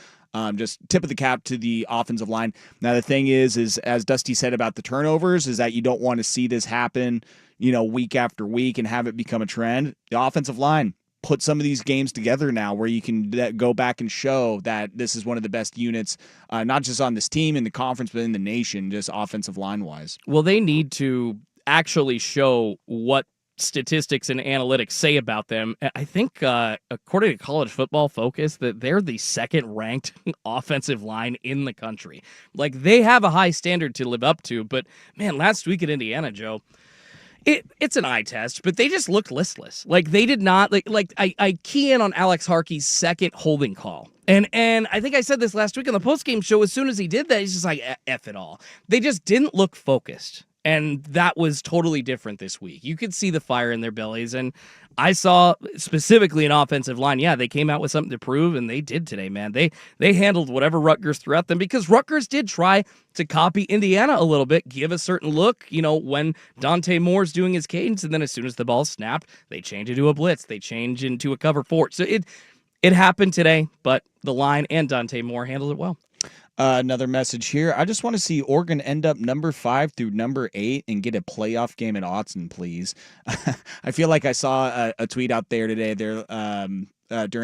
Just tip of the cap to the offensive line. Now, the thing is as Dusty said about the turnovers, is that you don't want to see this happen, you know, week after week and have it become a trend. The offensive line put some of these games together now where you can go back and show that this is one of the best units, not just on this team in the conference, but in the nation, just offensive line wise. Well, they need to actually show what statistics and analytics say about them. I think, according to College Football Focus, that they're the second-ranked offensive line in the country. Like, they have a high standard to live up to, but, man, last week at Indiana, Joe, it's an eye test, but they just looked listless. Like, they did not, I key in on Alex Harkey's second holding call. And I think I said this last week on the postgame show, as soon as he did that, he's just like, F it all. They just didn't look focused. And that was totally different this week. You could see the fire in their bellies. And I saw specifically an offensive line. Yeah, they came out with something to prove, and they did today, man. They handled whatever Rutgers threw at them, because Rutgers did try to copy Indiana a little bit, give a certain look, you know, when Dante Moore's doing his cadence, and then as soon as the ball snapped, they change into a blitz. They change into a cover four. So it happened today, but the line and Dante Moore handled it well. Another message here. I just want to see Oregon end up number 5 through number 8 and get a playoff game at Autzen, please. I feel like I saw a tweet out there today during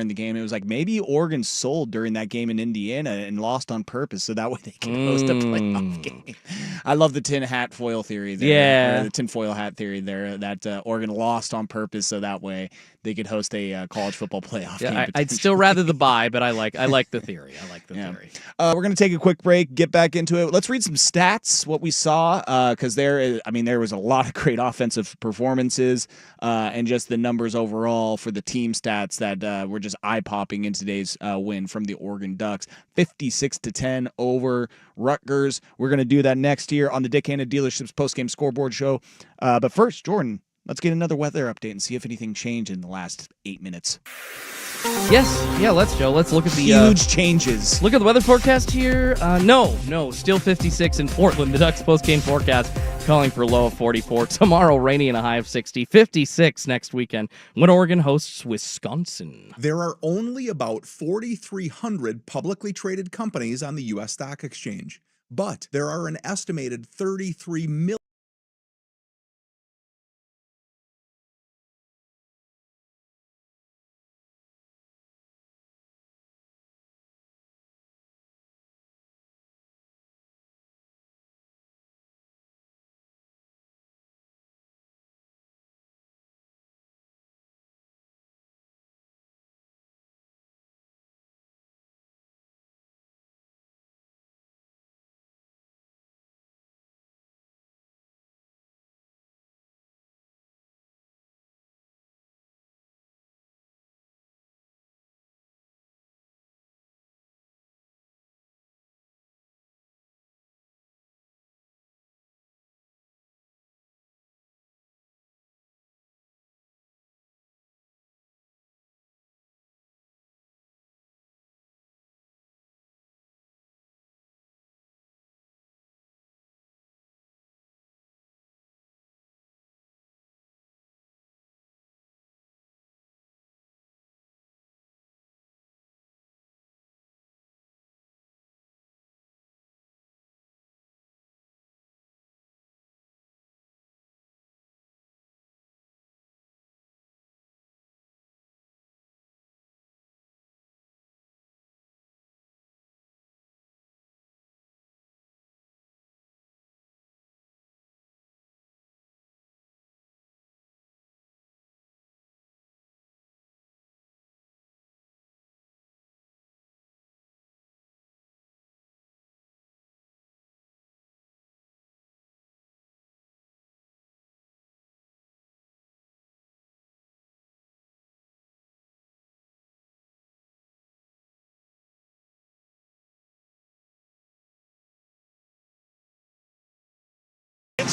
the game. It was like, maybe Oregon sold during that game in Indiana and lost on purpose so that way they can host a playoff game. I love the tin hat foil theory there. Yeah. The tin foil hat theory there, that Oregon lost on purpose so that way they could host a college football playoff game. I'd still rather the bye, but I like the theory. I like the theory. We're going to take a quick break, get back into it. Let's read some stats, what we saw, because there was a lot of great offensive performances and just the numbers overall for the team stats that were just eye-popping in today's win from the Oregon Ducks. 56-10 over Rutgers. We're going to do that next year on the Dick Hanna Dealerships postgame scoreboard show. But first, Jordan, let's get another weather update and see if anything changed in the last 8 minutes. Yes. Yeah, let's, Joe. Let's look at the huge changes. Look at the weather forecast here. No, still 56 in Portland. The Ducks post-game forecast calling for a low of 44. Tomorrow, rainy and a high of 60. 56 next weekend when Oregon hosts Wisconsin. There are only about 4,300 publicly traded companies on the U.S. Stock Exchange, but there are an estimated 33 million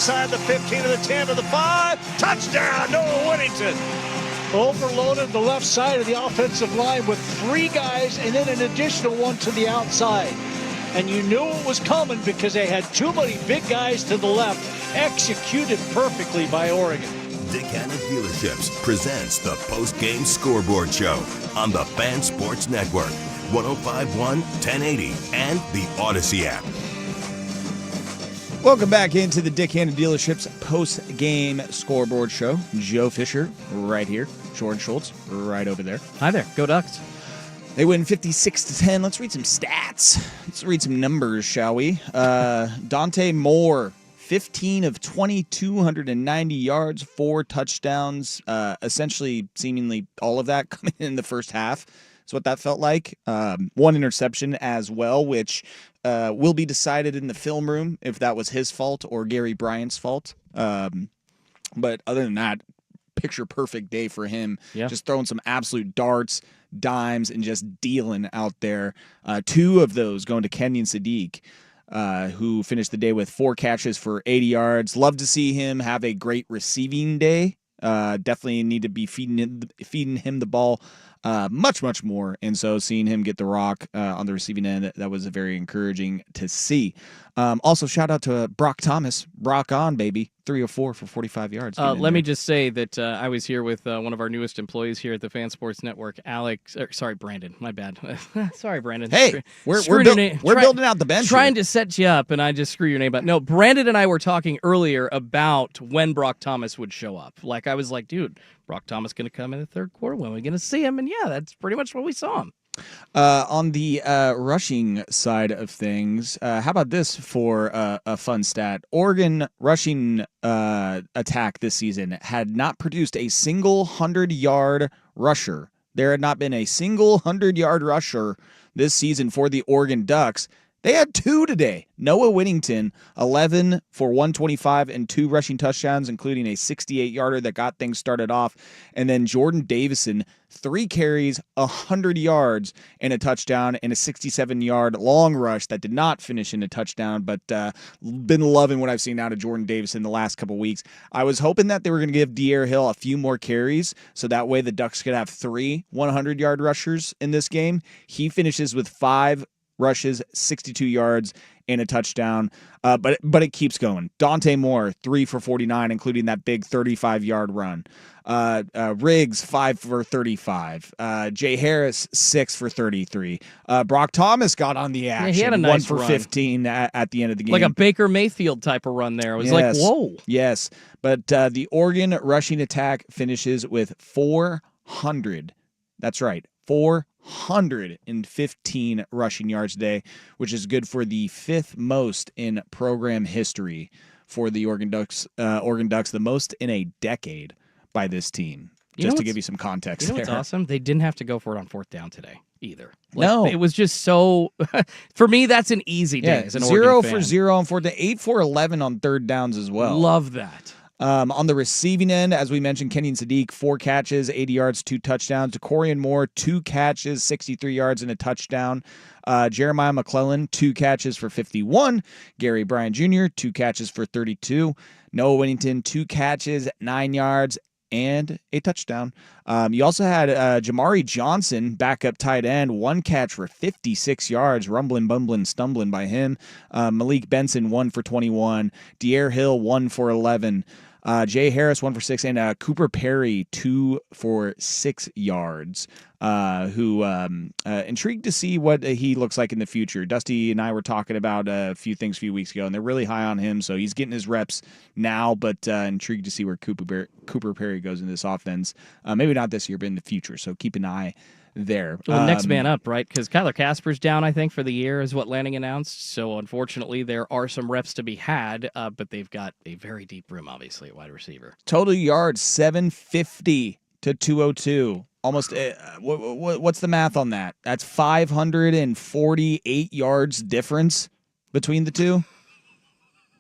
inside the 15 to the 10 to the 5. Touchdown, Noah Whittington. Overloaded the left side of the offensive line with 3 guys and then an additional one to the outside. And you knew it was coming because they had too many big guys to the left. Executed perfectly by Oregon. Dick Hanna Dealerships presents the Postgame Scoreboard Show on the Fan Sports Network, 105.1, 1080, and the Odyssey app. Welcome back into the Dick Hanna Dealerships post-game scoreboard show. Joe Fisher right here. Jordan Schultz right over there. Hi there. Go Ducks. They win 56-10. Let's read some stats. Let's read some numbers, shall we? Dante Moore, 15 of 20, 290 yards, 4 touchdowns. Essentially, seemingly all of that coming in the first half. That's what that felt like. 1 interception as well, which will be decided in the film room if that was his fault or Gary Bryant's fault. But other than that, picture-perfect day for him. Yeah. Just throwing some absolute darts, dimes, and just dealing out there. 2 of those going to Kenyon Sadiq, who finished the day with 4 catches for 80 yards. Love to see him have a great receiving day. Definitely need to be feeding him the ball much more, and so seeing him get the rock on the receiving end, that was very encouraging to see. Also, shout out to Brock Thomas. Brock on, baby. 3 of 4 for 45 yards. Let me just say that I was here with one of our newest employees here at the Fan Sports Network, Brandon. My bad. Sorry, Brandon. Hey, we're building out the bench. Trying to set you up, and I just screw your name up. No, Brandon and I were talking earlier about when Brock Thomas would show up. Like, I was like, dude, Brock Thomas going to come in the third quarter. When are we going to see him? And yeah, that's pretty much what we saw him. On the rushing side of things, how about this for a fun stat? Oregon rushing attack this season had not produced a single 100-yard rusher. There had not been a single 100-yard rusher this season for the Oregon Ducks. They had 2 today. Noah Whittington, 11 for 125 and 2 rushing touchdowns, including a 68-yarder that got things started off. And then Jordan Davison, 3 carries, 100 yards, and a touchdown, and a 67-yard long rush that did not finish in a touchdown, but been loving what I've seen out of Jordan Davison the last couple weeks. I was hoping that they were going to give De'Aaron Hill a few more carries, so that way the Ducks could have 3 100-yard rushers in this game. He finishes with 5 rushes, 62 yards, and a touchdown. But it keeps going. Dante Moore, 3 for 49, including that big 35-yard run. Riggs, 5 for 35. Jay Harris, 6 for 33. Brock Thomas got on the action. Yeah, he had a nice 1 for 15 at the end of the game. Like a Baker Mayfield type of run there. It was like, whoa. Yes. But the Oregon rushing attack finishes with 400. That's right. 415 rushing yards a day, which is good for the 5th most in program history for the Oregon Ducks. The most in a decade by this team. Just to give you some context there. What's awesome? They didn't have to go for it on 4th down today either. No. It was just so... For me, that's an easy day as an Oregon 0 fan. for 0 on 4th down, 8 for 11 on 3rd downs as well. Love that. On the receiving end, as we mentioned, Kenyon Sadiq, 4 catches, 80 yards, 2 touchdowns. Decorian Moore, 2 catches, 63 yards, and a touchdown. Jeremiah McClellan, 2 catches for 51. Gary Bryant Jr., 2 catches for 32. Noah Whittington, 2 catches, 9 yards, and a touchdown. You also had Jamari Johnson, backup tight end, 1 catch for 56 yards, rumbling, bumbling, stumbling by him. Malik Benson, 1 for 21. De'Aaron Hill, 1 for 11. Jay Harris, 1 for 6, and Cooper Perry, 2 for 6 yards, who intrigued to see what he looks like in the future. Dusty and I were talking about a few things a few weeks ago, and they're really high on him, so he's getting his reps now, but intrigued to see where Cooper Perry goes in this offense. Maybe not this year, but in the future, so keep an eye there. Well, next man up, right? Because Kyler Casper's down, I think, for the year is what Lanning announced. So, unfortunately, there are some reps to be had, but they've got a very deep room, obviously, at wide receiver. Total yards, 750 to 202. Almost, what's the math on that? That's 548 yards difference between the two.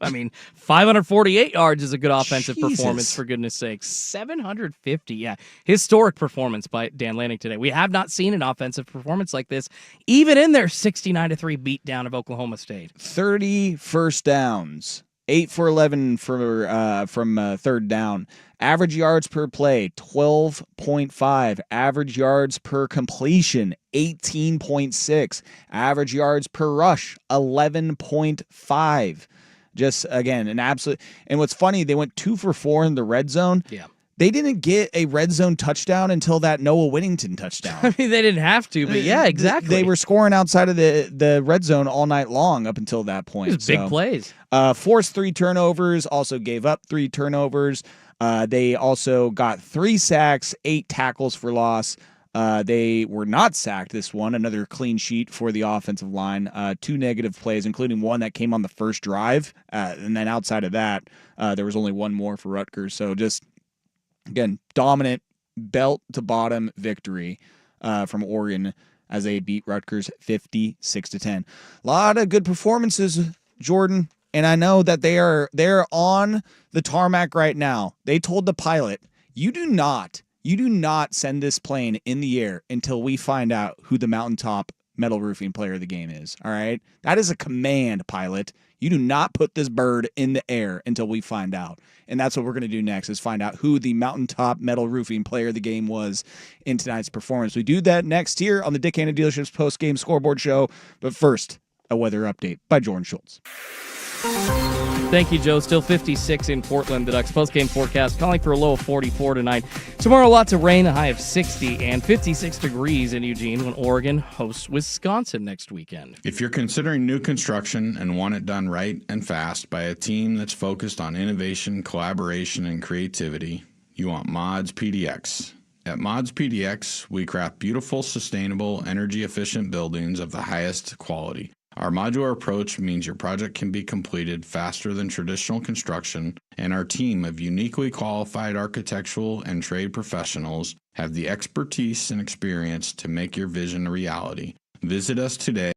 I mean, 548 yards is a good offensive Jesus. Performance, for goodness sakes. 750, yeah. Historic performance by Dan Lanning today. We have not seen an offensive performance like this, even in their 69-3 beatdown of Oklahoma State. 30 first downs, 8 for 11 from third down. Average yards per play, 12.5. Average yards per completion, 18.6. Average yards per rush, 11.5. Just, again, an absolute. And what's funny, they went 2 for 4 in the red zone. Yeah. They didn't get a red zone touchdown until that Noah Whittington touchdown. I mean, they didn't have to, but yeah, exactly. They were scoring outside of the red zone all night long up until that point. It was big plays. Forced 3 turnovers, also gave up 3 turnovers. They also got 3 sacks, 8 tackles for loss. They were not sacked this one. Another clean sheet for the offensive line. 2 negative plays, including one that came on the first drive. And then outside of that, there was only 1 more for Rutgers. So just, again, dominant belt-to-bottom victory from Oregon as they beat Rutgers 56-10. A lot of good performances, Jordan. And I know that they're on the tarmac right now. They told the pilot, you do not send this plane in the air until we find out who the mountaintop metal roofing player of the game is. All right? That is a command, pilot. You do not put this bird in the air until we find out. And that's what we're going to do next, is find out who the mountaintop metal roofing player of the game was in tonight's performance. We do that next here on the Dick Hanna Dealerships post-game scoreboard show. But first, a weather update by Jordan Schultz. Thank you, Joe. Still 56 in Portland. The Ducks post-game forecast calling for a low of 44 tonight. Tomorrow, lots of rain, a high of 60, and 56 degrees in Eugene when Oregon hosts Wisconsin next weekend. If you're considering new construction and want it done right and fast by a team that's focused on innovation, collaboration, and creativity, you want Mods PDX. At Mods PDX, we craft beautiful, sustainable, energy-efficient buildings of the highest quality. Our modular approach means your project can be completed faster than traditional construction, and our team of uniquely qualified architectural and trade professionals have the expertise and experience to make your vision a reality. Visit us today.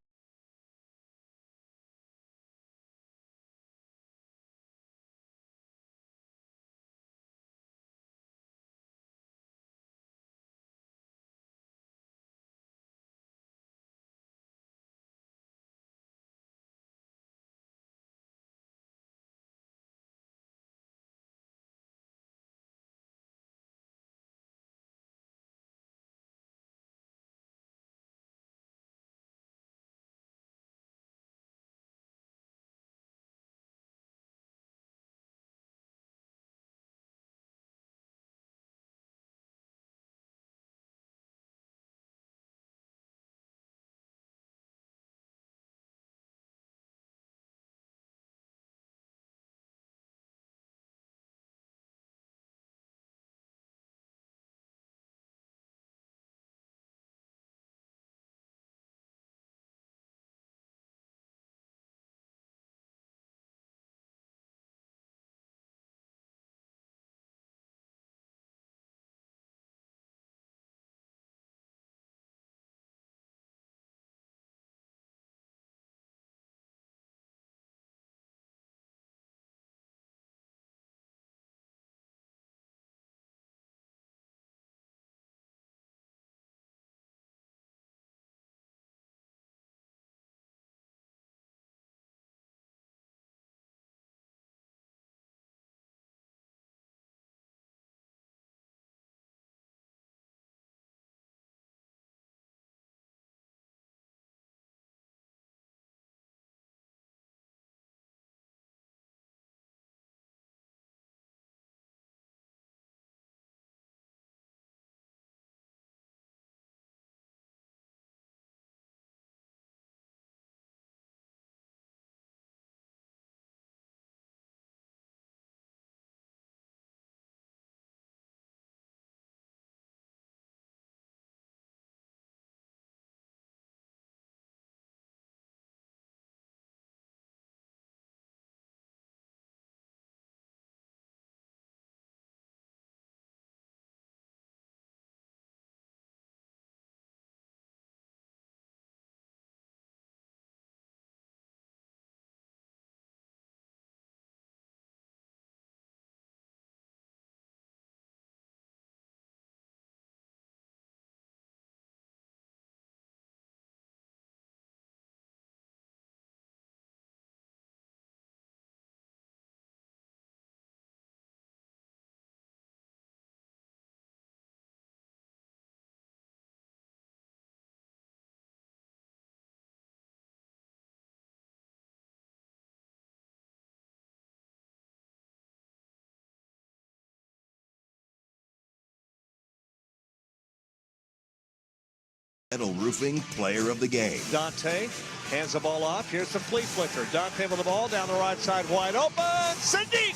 Metal Roofing Player of the Game. Dante hands the ball off. Here's the flea flicker. Dante with the ball down the right side, wide open. Sadiq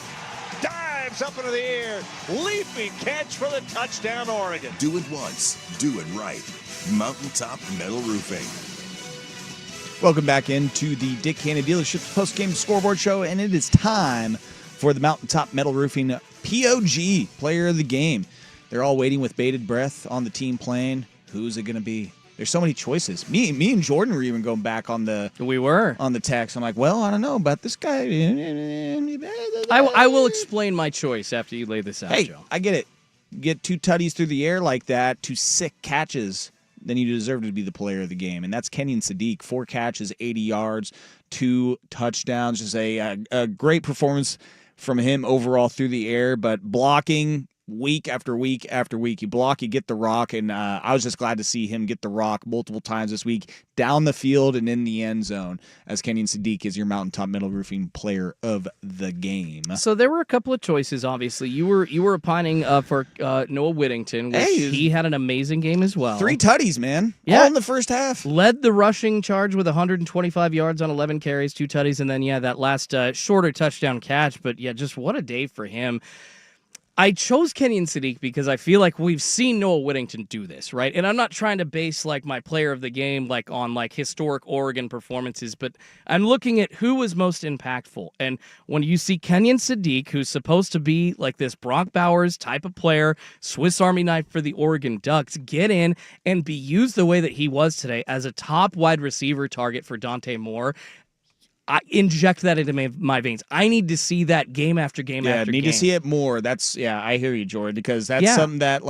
dives up into the air. Leaping catch for the touchdown, Oregon. Do it once, do it right. Mountaintop Metal Roofing. Welcome back into the Dick Cannon Dealership's post-game scoreboard show, and it is time for the Mountaintop Metal Roofing POG, Player of the Game. They're all waiting with bated breath on the team plane. Who's it going to be? There's so many choices. Me and Jordan were even going back on the text. I'm like, well, I don't know about this guy. I will explain my choice after you lay this out, Hey, Joe. I get it. Get 2 tutties through the air like that, 2 sick catches, then you deserve to be the player of the game. And that's Kenyon Sadiq. 4 catches, 80 yards, 2 touchdowns. Just a great performance from him overall through the air, but blocking week after week after week. You block, you get the rock, and I was just glad to see him get the rock multiple times this week down the field and in the end zone, as Kenyon Sadiq is your Mountaintop Metal Roofing Player of the Game. So there were a couple of choices, obviously. You were opining for Noah Whittington, which he had an amazing game as well. 3 tutties, man. Yeah. All in the first half. Led the rushing charge with 125 yards on 11 carries, 2 tutties, and then, that last shorter touchdown catch. But, just what a day for him. I chose Kenyon Sadiq because I feel like we've seen Noah Whittington do this, right? And I'm not trying to base my player of the game on historic Oregon performances, but I'm looking at who was most impactful. And when you see Kenyon Sadiq, who's supposed to be this Brock Bowers type of player, Swiss Army knife for the Oregon Ducks, get in and be used the way that he was today as a top wide receiver target for Dante Moore, I inject that into my veins. I need to see that game after game after game. Yeah, need to see it more. I hear you, Jordan, because that's something that,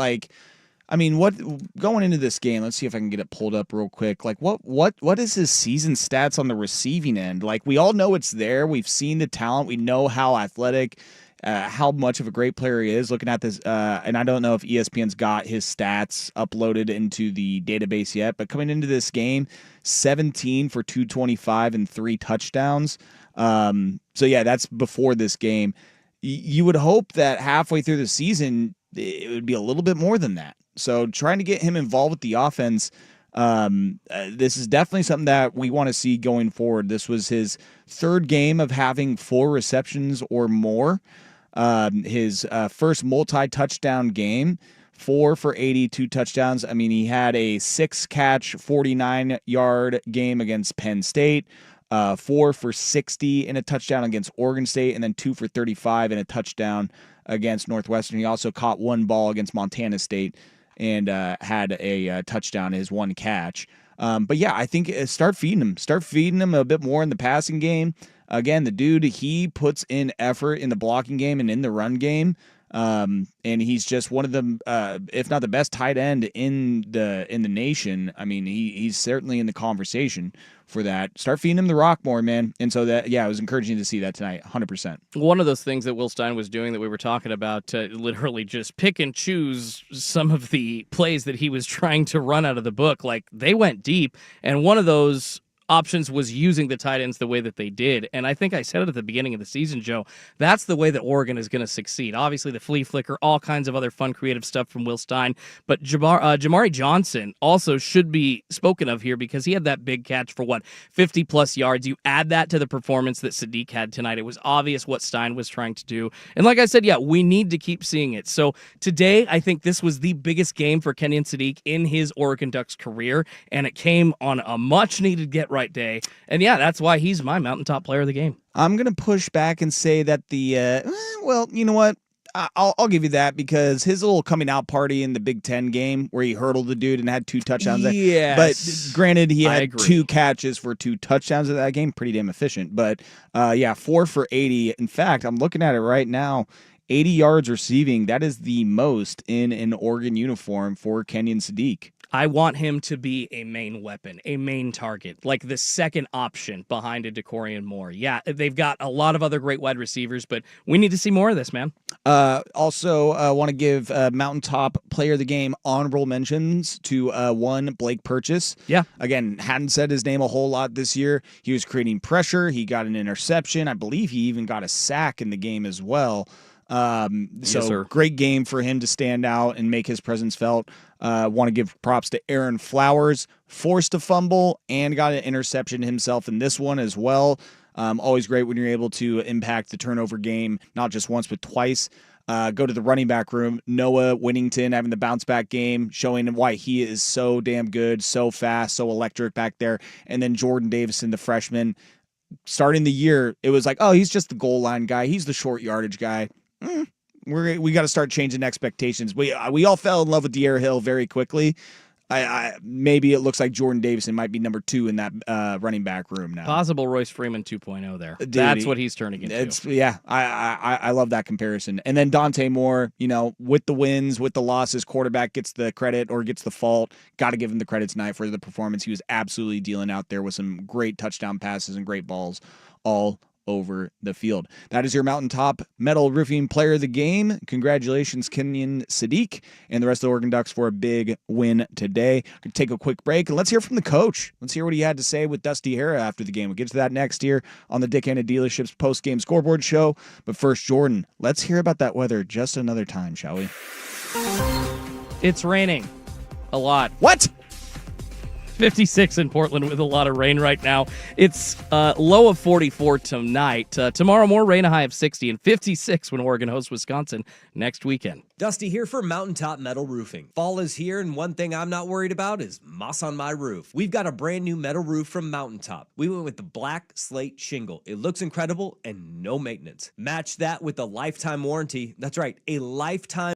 going into this game, let's see if I can get it pulled up real quick. What is his season stats on the receiving end? We all know it's there. We've seen the talent. We know how athletic, how much of a great player he is. Looking at this, and I don't know if ESPN's got his stats uploaded into the database yet, but coming into this game, 17 for 225 and 3 touchdowns. That's before this game. You would hope that halfway through the season, it would be a little bit more than that. So trying to get him involved with the offense, this is definitely something that we want to see going forward. This was his 3rd game of having 4 receptions or more. His first multi-touchdown game, 4 for 80, 2 touchdowns. I mean, he had a 6-catch, 49-yard game against Penn State, 4 for 60 and a touchdown against Oregon State, and then 2 for 35 and a touchdown against Northwestern. He also caught 1 ball against Montana State and had a touchdown, his 1 catch. I think start feeding him a bit more in the passing game. Again, the dude, he puts in effort in the blocking game and in the run game. And he's just one of the, if not the best tight end in the nation. I mean, he's certainly in the conversation for that. Start feeding him the rock more, man. And so it was encouraging to see that tonight, 100%. One of those things that Will Stein was doing that we were talking about, literally just pick and choose some of the plays that he was trying to run out of the book. They went deep, and one of those options was using the tight ends the way that they did. And I think I said it at the beginning of the season, Joe. That's the way that Oregon is going to succeed. Obviously, the flea flicker, all kinds of other fun, creative stuff from Will Stein. But Jamari Johnson also should be spoken of here because he had that big catch for 50-plus yards. You add that to the performance that Sadiq had tonight. It was obvious what Stein was trying to do. And like I said, we need to keep seeing it. So today, I think this was the biggest game for Kenyon Sadiq in his Oregon Ducks career, and it came on a much-needed get-right day. And that's why he's my Mountaintop Player of the Game. I'm going to push back and say that you know what? I'll give you that because his little coming out party in the Big Ten game where he hurdled the dude and had 2 touchdowns. Yes. But granted, he had 2 catches for 2 touchdowns of that game. Pretty damn efficient. But 4 for 80. In fact, I'm looking at it right now. 80 yards receiving. That is the most in an Oregon uniform for Kenyon Sadiq. I want him to be a main weapon, a main target, like the second option behind a DeCorian Moore. Yeah, they've got a lot of other great wide receivers, but we need to see more of this, man. Also, want to give Mountaintop Player of the Game honorable mentions to one, Blake Purchase. Yeah. Again, hadn't said his name a whole lot this year. He was creating pressure. He got an interception. I believe he even got a sack in the game as well. So sir. great game for him to stand out and make his presence felt. Want to give props to Aaron Flowers, forced a fumble and got an interception himself in this one as well. Always great when you're able to impact the turnover game, not just once, but twice. Go to the running back room. Noah Winnington having the bounce back game, showing why he is so damn good, so fast, so electric back there. And then Jordan Davison, the freshman, starting the year, it was like, oh, he's just the goal line guy. He's the short yardage guy. We got to start changing expectations. We all fell in love with De'Aaron Hill very quickly. Maybe it looks like Jordan Davison might be number 2 in that running back room now. Possible Royce Freeman 2.0 there. Dude, That's what he's turning into. I love that comparison. And then Dante Moore, with the wins, with the losses, quarterback gets the credit or gets the fault. Got to give him the credit tonight for the performance. He was absolutely dealing out there with some great touchdown passes and great balls all over the field. That is your Mountaintop Metal Roofing Player of the Game. Congratulations, Kenyon Sadiq and the rest of the Oregon Ducks for a big win today. We'll take a quick break and let's hear from the coach. Let's hear what he had to say with Dusty Hara after the game. We'll get to that next here on the Dick Handed Dealerships post-game scoreboard show. But first, Jordan, let's hear about that weather just another time, shall we? It's raining a lot. What? 56 in Portland with a lot of rain right now. It's low of 44 tonight. Tomorrow, more rain, a high of 60, and 56 when Oregon hosts Wisconsin next weekend. Dusty here for Mountaintop Metal Roofing. Fall is here, and one thing I'm not worried about is moss on my roof. We've got a brand new metal roof from Mountaintop. We went with the black slate shingle. It looks incredible and no maintenance. Match that with a lifetime warranty. That's right, a lifetime.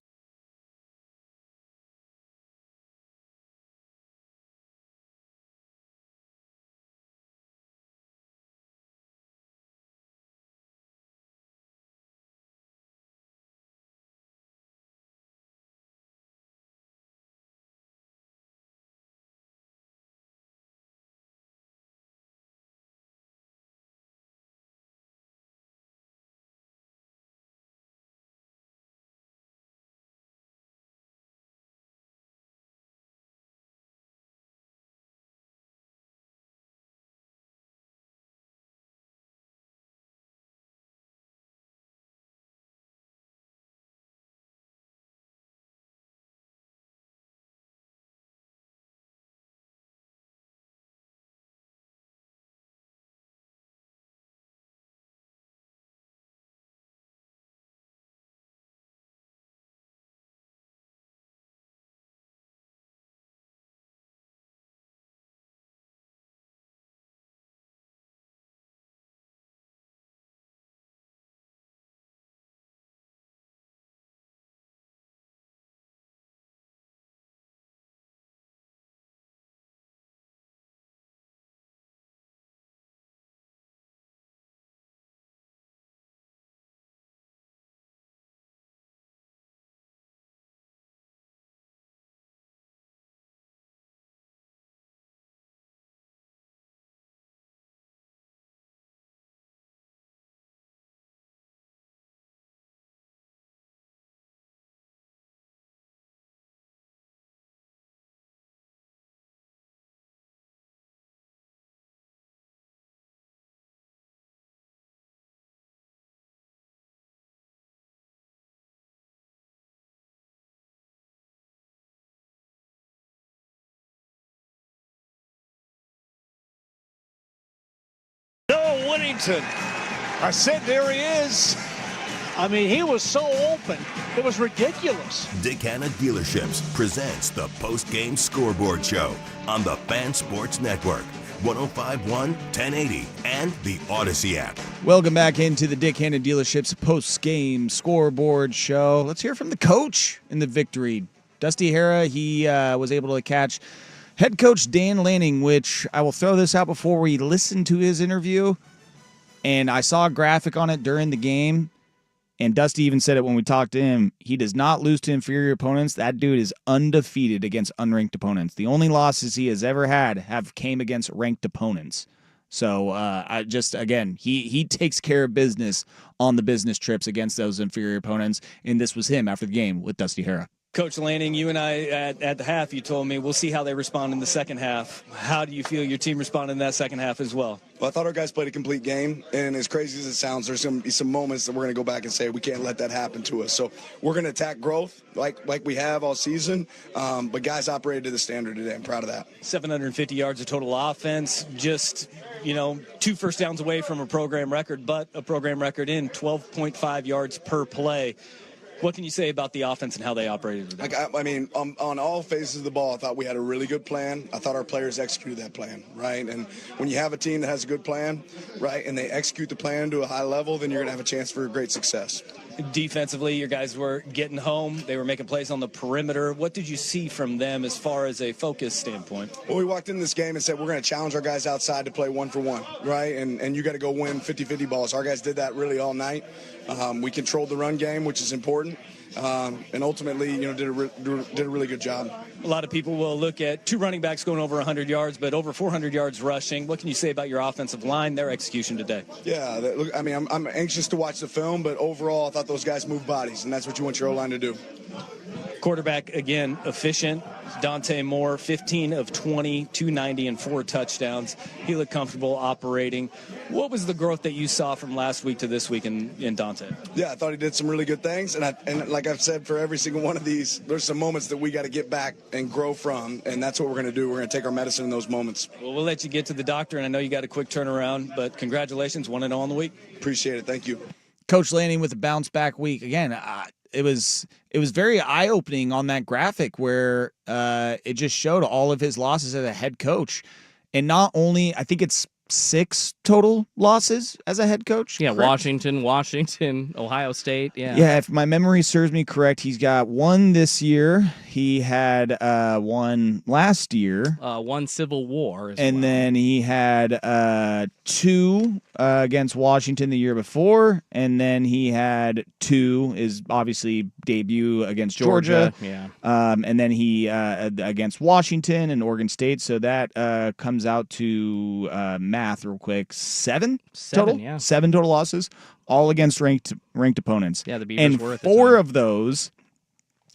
No, Winnington. I said there he is. I mean, he was so open. It was ridiculous. Dick Hanna Dealerships presents the post-game scoreboard show on the Fan Sports Network, 105.1, 1080, and the Odyssey app. Welcome back into the Dick Hanna Dealerships post-game scoreboard show. Let's hear from the coach in the victory. Dusty Hara, he was able to catch head coach Dan Lanning, which I will throw this out before we listen to his interview. And I saw a graphic on it during the game. And Dusty even said it when we talked to him. He does not lose to inferior opponents. That dude is undefeated against unranked opponents. The only losses he has ever had have came against ranked opponents. So he takes care of business on the business trips against those inferior opponents. And this was him after the game with Dusty Hara. Coach Lanning, you and I at the half, you told me we'll see how they respond in the second half. How do you feel your team responded in that second half as well? Well, I thought our guys played a complete game, and as crazy as it sounds, there's going to be some moments that we're going to go back and say we can't let that happen to us. So we're going to attack growth like we have all season, but guys operated to the standard today. I'm proud of that. 750 yards of total offense, just 2 first downs away from a program record, but a program record in 12.5 yards per play. What can you say about the offense and how they operated today? On all phases of the ball, I thought we had a really good plan. I thought our players executed that plan, right? And when you have a team that has a good plan, right, and they execute the plan to a high level, then you're going to have a chance for great success. Defensively, your guys were getting home. They were making plays on the perimeter. What did you see from them as far as a focus standpoint? Well, we walked into this game and said we're going to challenge our guys outside to play 1-for-1, right? And you got to go win 50-50 balls. Our guys did that really all night. We controlled the run game, which is important. And ultimately, did a really good job. A lot of people will look at 2 running backs going over 100 yards, but over 400 yards rushing. What can you say about your offensive line, their execution today? Yeah, I'm anxious to watch the film, but overall, I thought those guys moved bodies, and that's what you want your O-line to do. Quarterback, again, efficient. Dante Moore, 15 of 20, 290 and 4 touchdowns. He looked comfortable operating. What was the growth that you saw from last week to this week in Dante? Yeah, I thought he did some really good things. And like I've said, for every single one of these, there's some moments that we got to get back and grow from. And that's what we're going to do. We're going to take our medicine in those moments. Well, we'll let you get to the doctor. And I know you got a quick turnaround, but congratulations, 1-0 on the week. Appreciate it. Thank you. Coach Lanning with a bounce back week. Again, it was very eye-opening on that graphic where it just showed all of his losses as a head coach. And not only, I think it's 6 total losses as a head coach. Yeah, correct? Washington, Ohio State. Yeah. Yeah, if my memory serves me correct, he's got 1 this year. He had 1 last year. 1 Civil War. And then he had 2 against Washington the year before. And then he had 2, is obviously debut against Georgia. Yeah. And then he against Washington and Oregon State. So that comes out to math real quick. 7 total? Yeah. 7 total losses, all against ranked opponents. Yeah, the Beavers and were at the 4 time. of those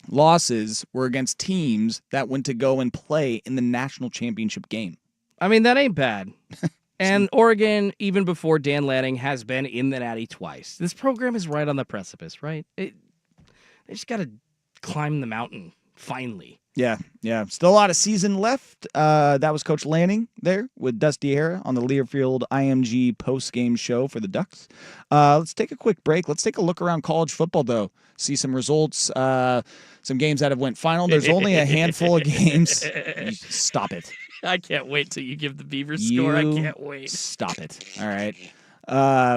losses were against teams that went to go and play in the national championship game. I mean, that ain't bad. And Oregon, even before Dan Lanning, has been in the Natty twice. This program is right on the precipice, right? They just got to climb the mountain, finally. Yeah. Still a lot of season left. That was Coach Lanning there with Dusty Hara on the Learfield IMG post-game show for the Ducks. Let's take a quick break. Let's take a look around college football, though. See some results, some games that have went final. There's only a handful of games. Stop it. I can't wait till you give the Beavers score. I can't wait. Stop it. All right.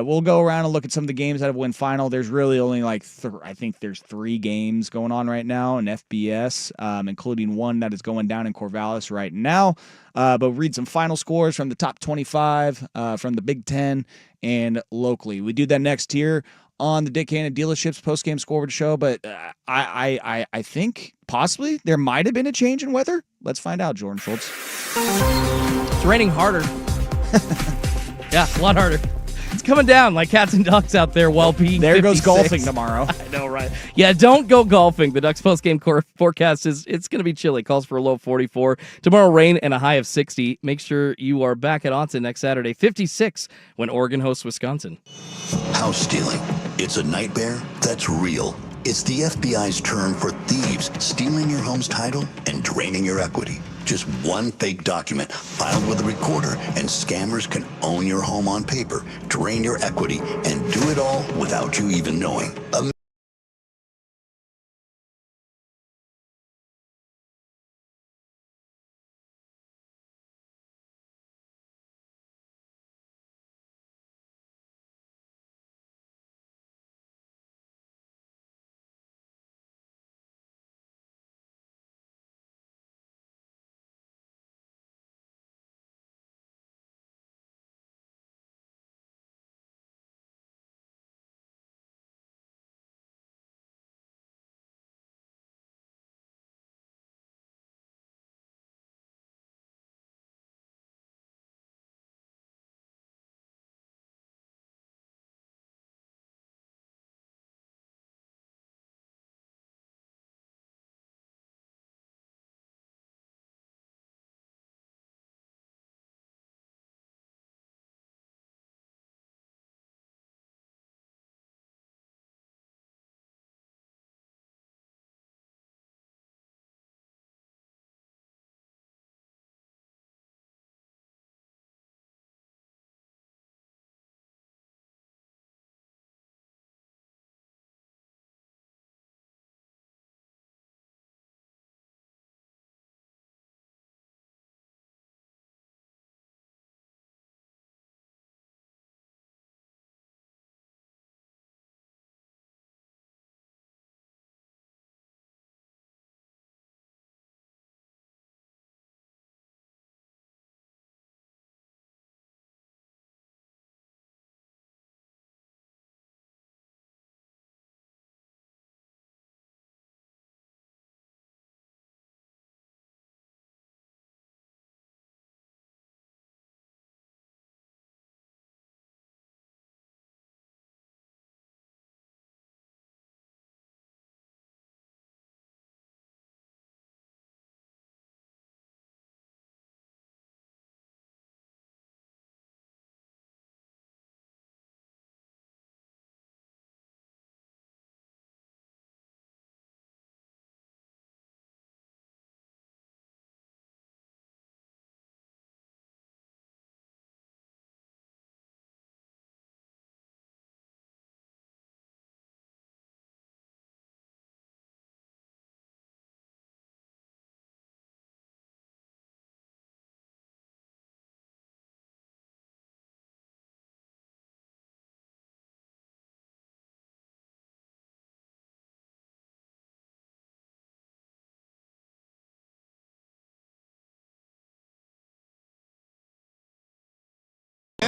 We'll go around and look at some of the games that have went final. There's really only I think there's 3 games going on right now in FBS, including one that is going down in Corvallis right now. But read some final scores from the top 25, from the Big Ten and locally. We do that next here on the Dick Hanna Dealerships postgame scoreboard show. But I think possibly there might have been a change in weather. Let's find out, Jordan Schultz. It's raining harder. Yeah, a lot harder. It's coming down like cats and dogs out there while being There 56. goes golfing tomorrow. I know, right? Yeah, don't go golfing. The Ducks post-game forecast is it's going to be chilly. Calls for a low of 44. Tomorrow, rain and a high of 60. Make sure you are back at Onsen next Saturday, 56, when Oregon hosts Wisconsin. House stealing. It's a nightmare that's real. It's the FBI's term for thieves stealing your home's title and draining your equity. Just one fake document filed with a recorder, and scammers can own your home on paper, drain your equity, and do it all without you even knowing.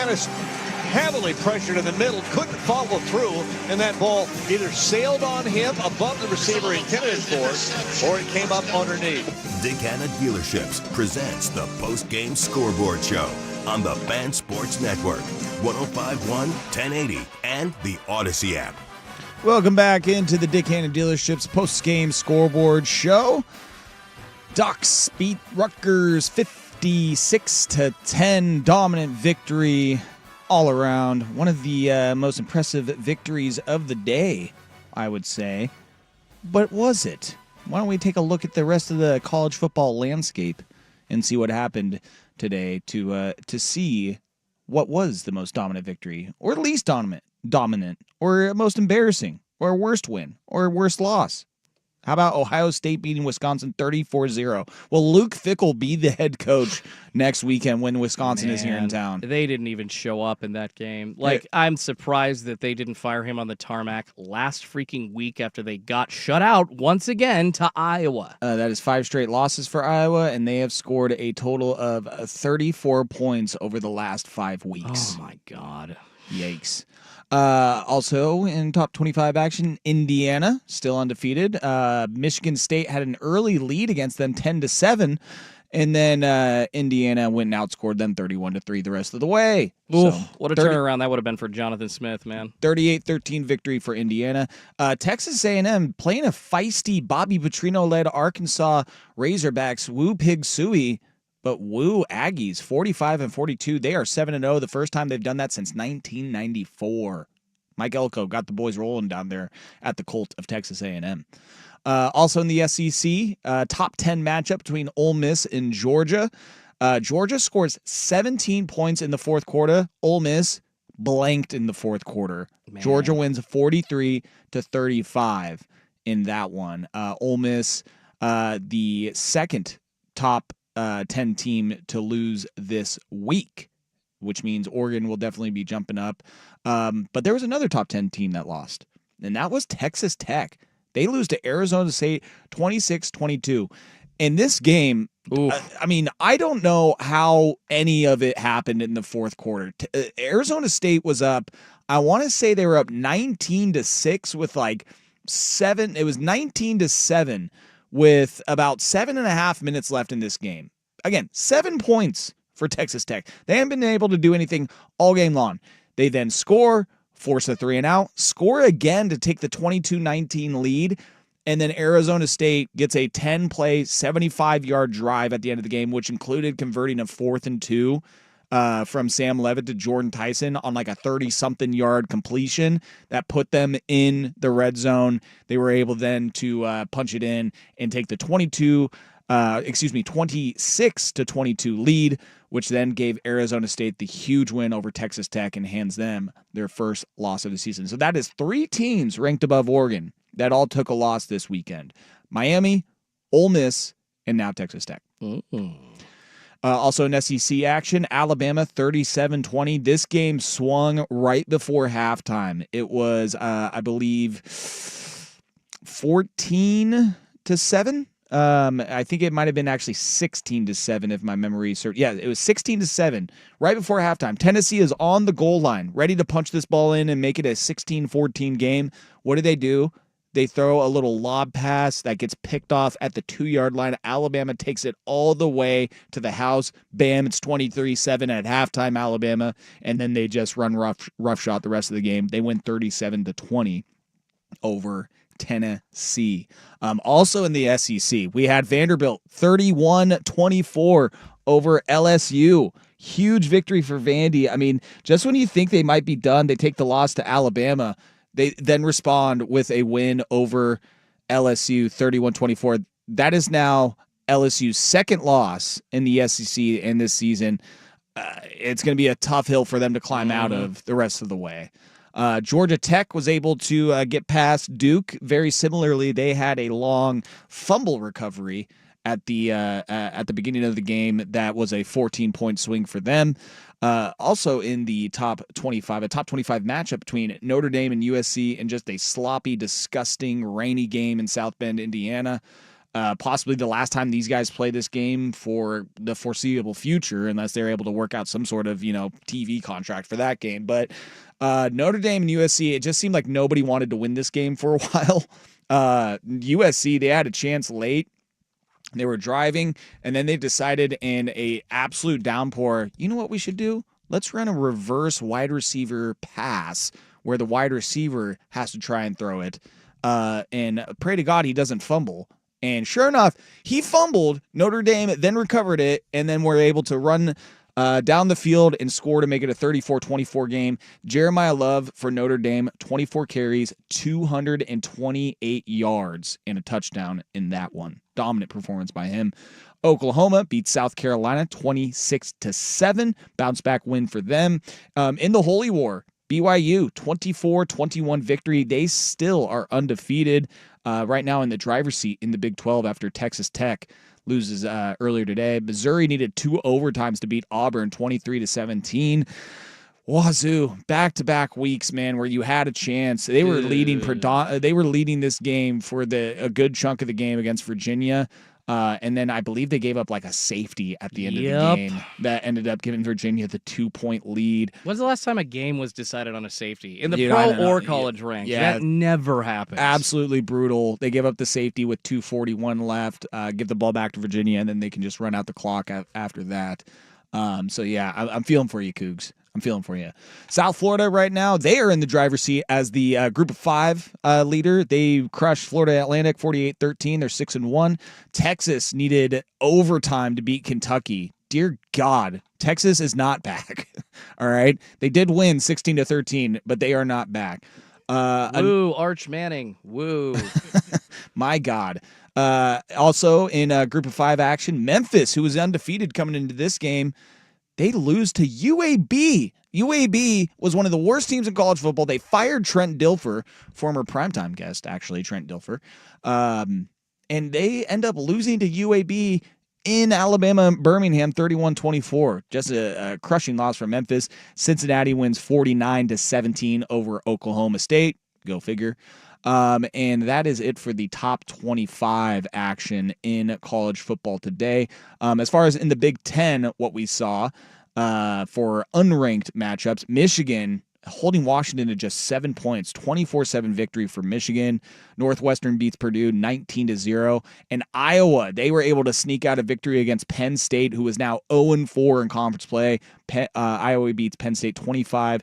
Manus heavily pressured in the middle, couldn't follow through, and that ball either sailed on him above the receiver intended for, or it came up underneath. Dick Hanna Dealerships presents the Postgame Scoreboard Show on the Fan Sports Network, 105.1, 1080, and the Odyssey app. Welcome back into the Dick Hanna Dealerships Postgame Scoreboard Show. Ducks beat Rutgers 56-10, dominant victory all around. One of the most impressive victories of the day, I would say. But was it? Why don't we take a look at the rest of the college football landscape and see what happened today to see what was the most dominant victory, or least dominant, or most embarrassing, or worst win, or worst loss. How about Ohio State beating Wisconsin 34-0? Will Luke Fickell be the head coach next weekend when Wisconsin is here in town? They didn't even show up in that game. Like, I'm surprised that they didn't fire him on the tarmac last freaking week after they got shut out once again to Iowa. That is 5 straight losses for Iowa, and they have scored a total of 34 points over the last 5 weeks. Oh, my God. Yikes. Also in top 25 action, Indiana still undefeated. Michigan State had an early lead against them 10-7, and then Indiana went and outscored them 31-3 the rest of the way. Oof, so, what a turnaround that would have been for Jonathan Smith, man. 38-13 victory for Indiana. Texas A&M playing a feisty Bobby Petrino-led Arkansas Razorbacks. Woo Pig Suey. But woo Aggies, 45-42. They are 7-0, the first time they've done that since 1994. Mike Elko got the boys rolling down there at the Colt of Texas A&M. Also in the SEC, top 10 matchup between Ole Miss and Georgia. Georgia scores 17 points in the fourth quarter. Ole Miss blanked in the fourth quarter. Man. Georgia wins 43-35 in that one. Ole Miss, the second top 10 team to lose this week, which means Oregon will definitely be jumping up. But there was another top 10 team that lost, and that was Texas Tech. They lose to Arizona State 26-22. In this game, I mean, I don't know how any of it happened in the fourth quarter. Arizona State was up, I want to say they were up 19-6 with like 7. It was 19-7. With about 7.5 minutes left in this game. Again, 7 points for Texas Tech. They haven't been able to do anything all game long. They then score, force a 3-and-out, score again to take the 22-19 lead, and then Arizona State gets a 10-play, 75-yard drive at the end of the game, which included converting a 4th and 2 from Sam Levitt to Jordan Tyson on like a 30-something yard completion that put them in the red zone. They were able then to punch it in and take the 26-22 lead, which then gave Arizona State the huge win over Texas Tech and hands them their first loss of the season. So that is 3 teams ranked above Oregon that all took a loss this weekend. Miami, Ole Miss, and now Texas Tech. Also in SEC action, Alabama 37-20. This game swung right before halftime. It was, I believe, 14-7. I think it might have been actually 16-7 if my memory serves. Yeah, it was 16-7 right before halftime. Tennessee is on the goal line, ready to punch this ball in and make it a 16-14 game. What do? They throw a little lob pass that gets picked off at the 2-yard line. Alabama takes it all the way to the house. Bam, it's 23-7 at halftime, Alabama. And then they just run roughshod the rest of the game. They win 37-20 over Tennessee. Also in the SEC, we had Vanderbilt 31-24 over LSU. Huge victory for Vandy. I mean, just when you think they might be done, they take the loss to Alabama. They then respond with a win over LSU 31-24. That is now LSU's second loss in the SEC in this season. It's going to be a tough hill for them to climb out of the rest of the way. Georgia Tech was able to get past Duke. Very similarly, they had a long fumble recovery at the beginning of the game that was a 14-point swing for them. Also in the top 25 matchup between Notre Dame and USC, and just a sloppy, disgusting, rainy game in South Bend, Indiana. possibly the last time these guys play this game for the foreseeable future, unless they're able to work out some sort of, TV contract for that game. But Notre Dame and USC, it just seemed like nobody wanted to win this game for a while. USC, they had a chance late. They were driving, and then they decided in a absolute downpour, you know what we should do? Let's run a reverse wide receiver pass where the wide receiver has to try and throw it. And pray to God he doesn't fumble. And sure enough, he fumbled. Notre Dame then recovered it, and then were able to run down the field and score to make it a 34-24 game. Jeremiah Love for Notre Dame, 24 carries, 228 yards, and a touchdown in that one. Dominant performance by him. Oklahoma beats South Carolina 26-7. Bounce back win for them. In the Holy War, BYU 24-21 victory. They still are undefeated right now in the driver's seat in the Big 12 after Texas Tech loses earlier today. Missouri needed 2 overtimes to beat Auburn 23-17. Wazoo, back-to-back weeks, man, where you had a chance. They were leading this game for a good chunk of the game against Virginia. And then I believe they gave up like a safety at the end of the game that ended up giving Virginia the 2-point lead. When's the last time a game was decided on a safety? In the pro or college ranks? Yeah, that never happens. Absolutely brutal. They give up the safety with 2:41 left, give the ball back to Virginia, and then they can just run out the clock after that. So, yeah, I'm feeling for you, Cougs. I'm feeling for you. South Florida right now, they are in the driver's seat as the group of 5 leader. They crushed Florida Atlantic 48-13. They're 6-1. Texas needed overtime to beat Kentucky. Dear God, Texas is not back. All right. They did win 16-13, but they are not back. Woo, Arch Manning. Woo. My God. Also in group of 5 action, Memphis, who was undefeated coming into this game, they lose to UAB. UAB was one of the worst teams in college football. They fired Trent Dilfer, former primetime guest, actually, Trent Dilfer. And they end up losing to UAB in Alabama, Birmingham, 31-24. Just a crushing loss for Memphis. Cincinnati wins 49-17 over Oklahoma State. Go figure. And that is it for the top 25 action in college football today. As far as in the Big Ten, what we saw for unranked matchups, Michigan holding Washington to just 7 points, 24-7 victory for Michigan. Northwestern beats Purdue 19-0. And Iowa, they were able to sneak out a victory against Penn State, who is now 0-4 in conference play. Iowa beats Penn State 25-24.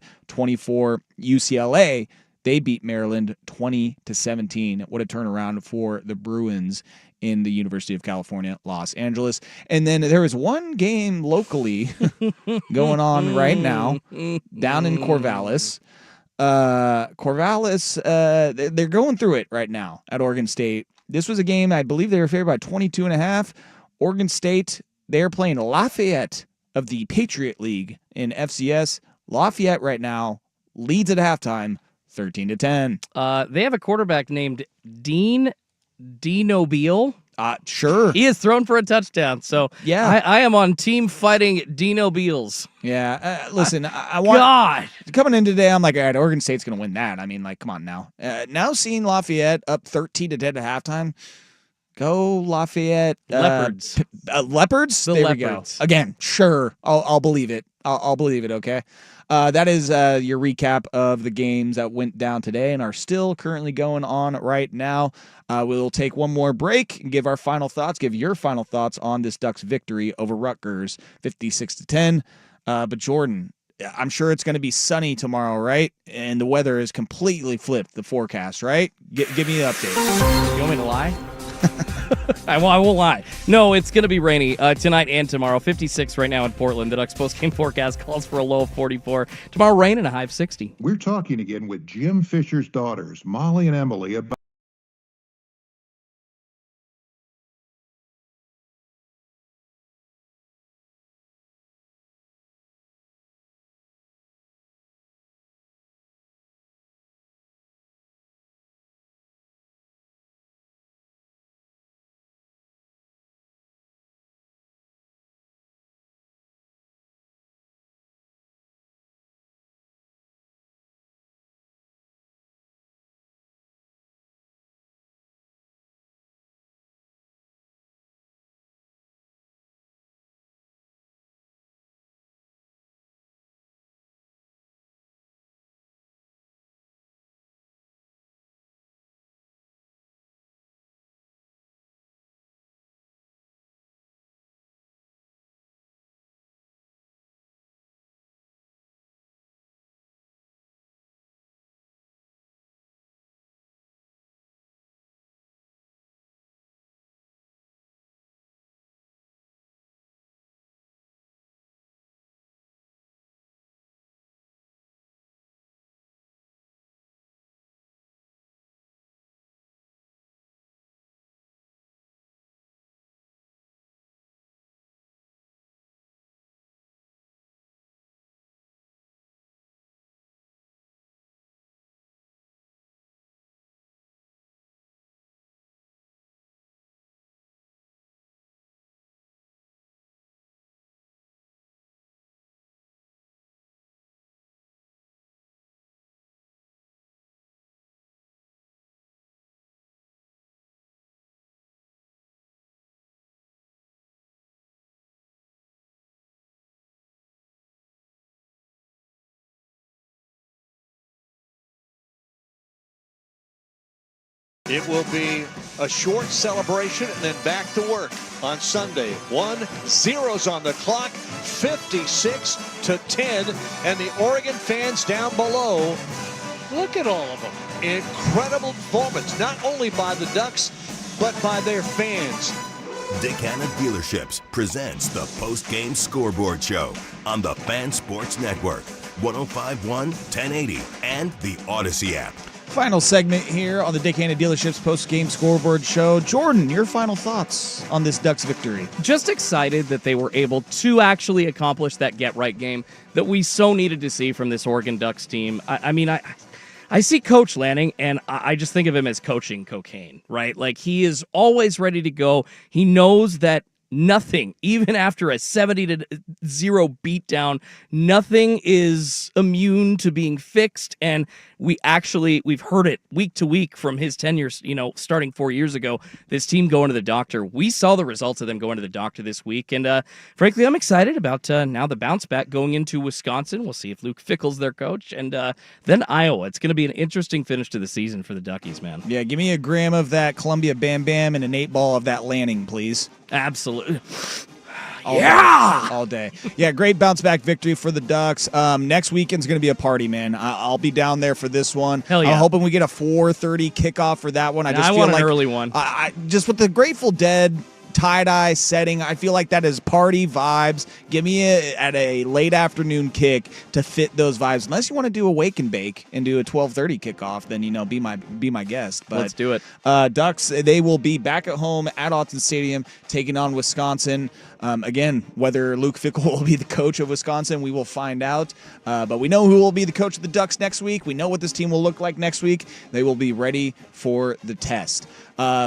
UCLA, they beat Maryland 20-17. What a turnaround for the Bruins in the University of California, Los Angeles. And then there is one game locally going on right now down in Corvallis. Corvallis, they're going through it right now at Oregon State. This was a game, I believe they were favored by 22.5. Oregon State, they're playing Lafayette of the Patriot League in FCS. Lafayette right now leads at halftime 13-10. They have a quarterback named Dean Nobile. Sure. He is thrown for a touchdown. So yeah, I am on team fighting Dino Beals. Yeah. Listen, I want God coming in today. I'm like, all right, Oregon State's going to win that. I mean, like, come on now. Now seeing Lafayette up 13-10 at halftime. Go Lafayette. Leopards. Leopards. The there Leopards. We go. Again, sure. I'll believe it. I'll believe it. Okay. That is your recap of the games that went down today and are still currently going on right now. We'll take one more break and give our final thoughts, give your final thoughts on this Ducks victory over Rutgers, 56-10. But Jordan, I'm sure it's going to be sunny tomorrow, right? And the weather is completely flipped, the forecast, right? Give me an update. You want me to lie? I won't lie. No, it's going to be rainy tonight and tomorrow. 56 right now in Portland. The Ducks post-game forecast calls for a low of 44. Tomorrow, rain and a high of 60. We're talking again with Jim Fisher's daughters, Molly and Emily, about It will be a short celebration and then back to work on Sunday. 1-0's on the clock, 56-10, and the Oregon fans down below, look at all of them. Incredible performance, not only by the Ducks, but by their fans. Dick Hanna Dealerships presents the Postgame Scoreboard Show on the Fan Sports Network, 105.1, 1080, and the Odyssey app. Final segment here on the Dick Hanna Dealerships post-game scoreboard show. Jordan, your final thoughts on this Ducks victory? Just excited that they were able to actually accomplish that get-right game that we so needed to see from this Oregon Ducks team. I see Coach Lanning, and I just think of him as coaching cocaine, right? Like, he is always ready to go. He knows that nothing, even after a 70-0 beatdown, nothing is immune to being fixed. And we've heard it week to week from his tenure, starting 4 years ago, this team going to the doctor. We saw the results of them going to the doctor this week. And frankly, I'm excited about now the bounce back going into Wisconsin. We'll see if Luke Fickell's their coach. And then Iowa. It's going to be an interesting finish to the season for the Duckies, man. Yeah, give me a gram of that Columbia Bam Bam and an 8-ball of that Lanning, please. Absolutely. All day. Yeah, great bounce back victory for the Ducks. Next weekend's going to be a party, man. I'll be down there for this one. Hell yeah. I'm hoping we get a 4:30 kickoff for that one. I want an early one. I just with the Grateful Dead tie-dye setting, I feel like that is party vibes. Give me at a late afternoon kick to fit those vibes. Unless you want to do a wake and bake and do a 12:30 kickoff, then be my guest. But let's do it. Ducks, they will be back at home at Autzen Stadium taking on Wisconsin. Again, whether Luke Fickell will be the coach of Wisconsin, we will find out. But we know who will be the coach of the Ducks next week. We know what this team will look like next week. They will be ready for the test.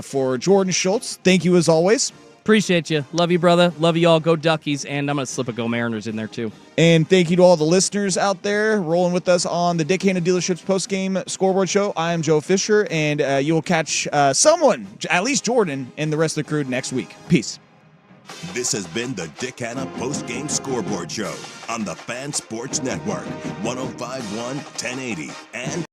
For Jordan Schultz, thank you as always. Appreciate you. Love you, brother. Love you all. Go Duckies. And I'm going to slip a Go Mariners in there, too. And thank you to all the listeners out there rolling with us on the Dick Hanna Dealerships postgame scoreboard show. I am Joe Fisher, and you will catch someone, at least Jordan, and the rest of the crew next week. Peace. This has been the Dick Hanna Postgame Scoreboard Show on the Fan Sports Network, 105.1, 1080, and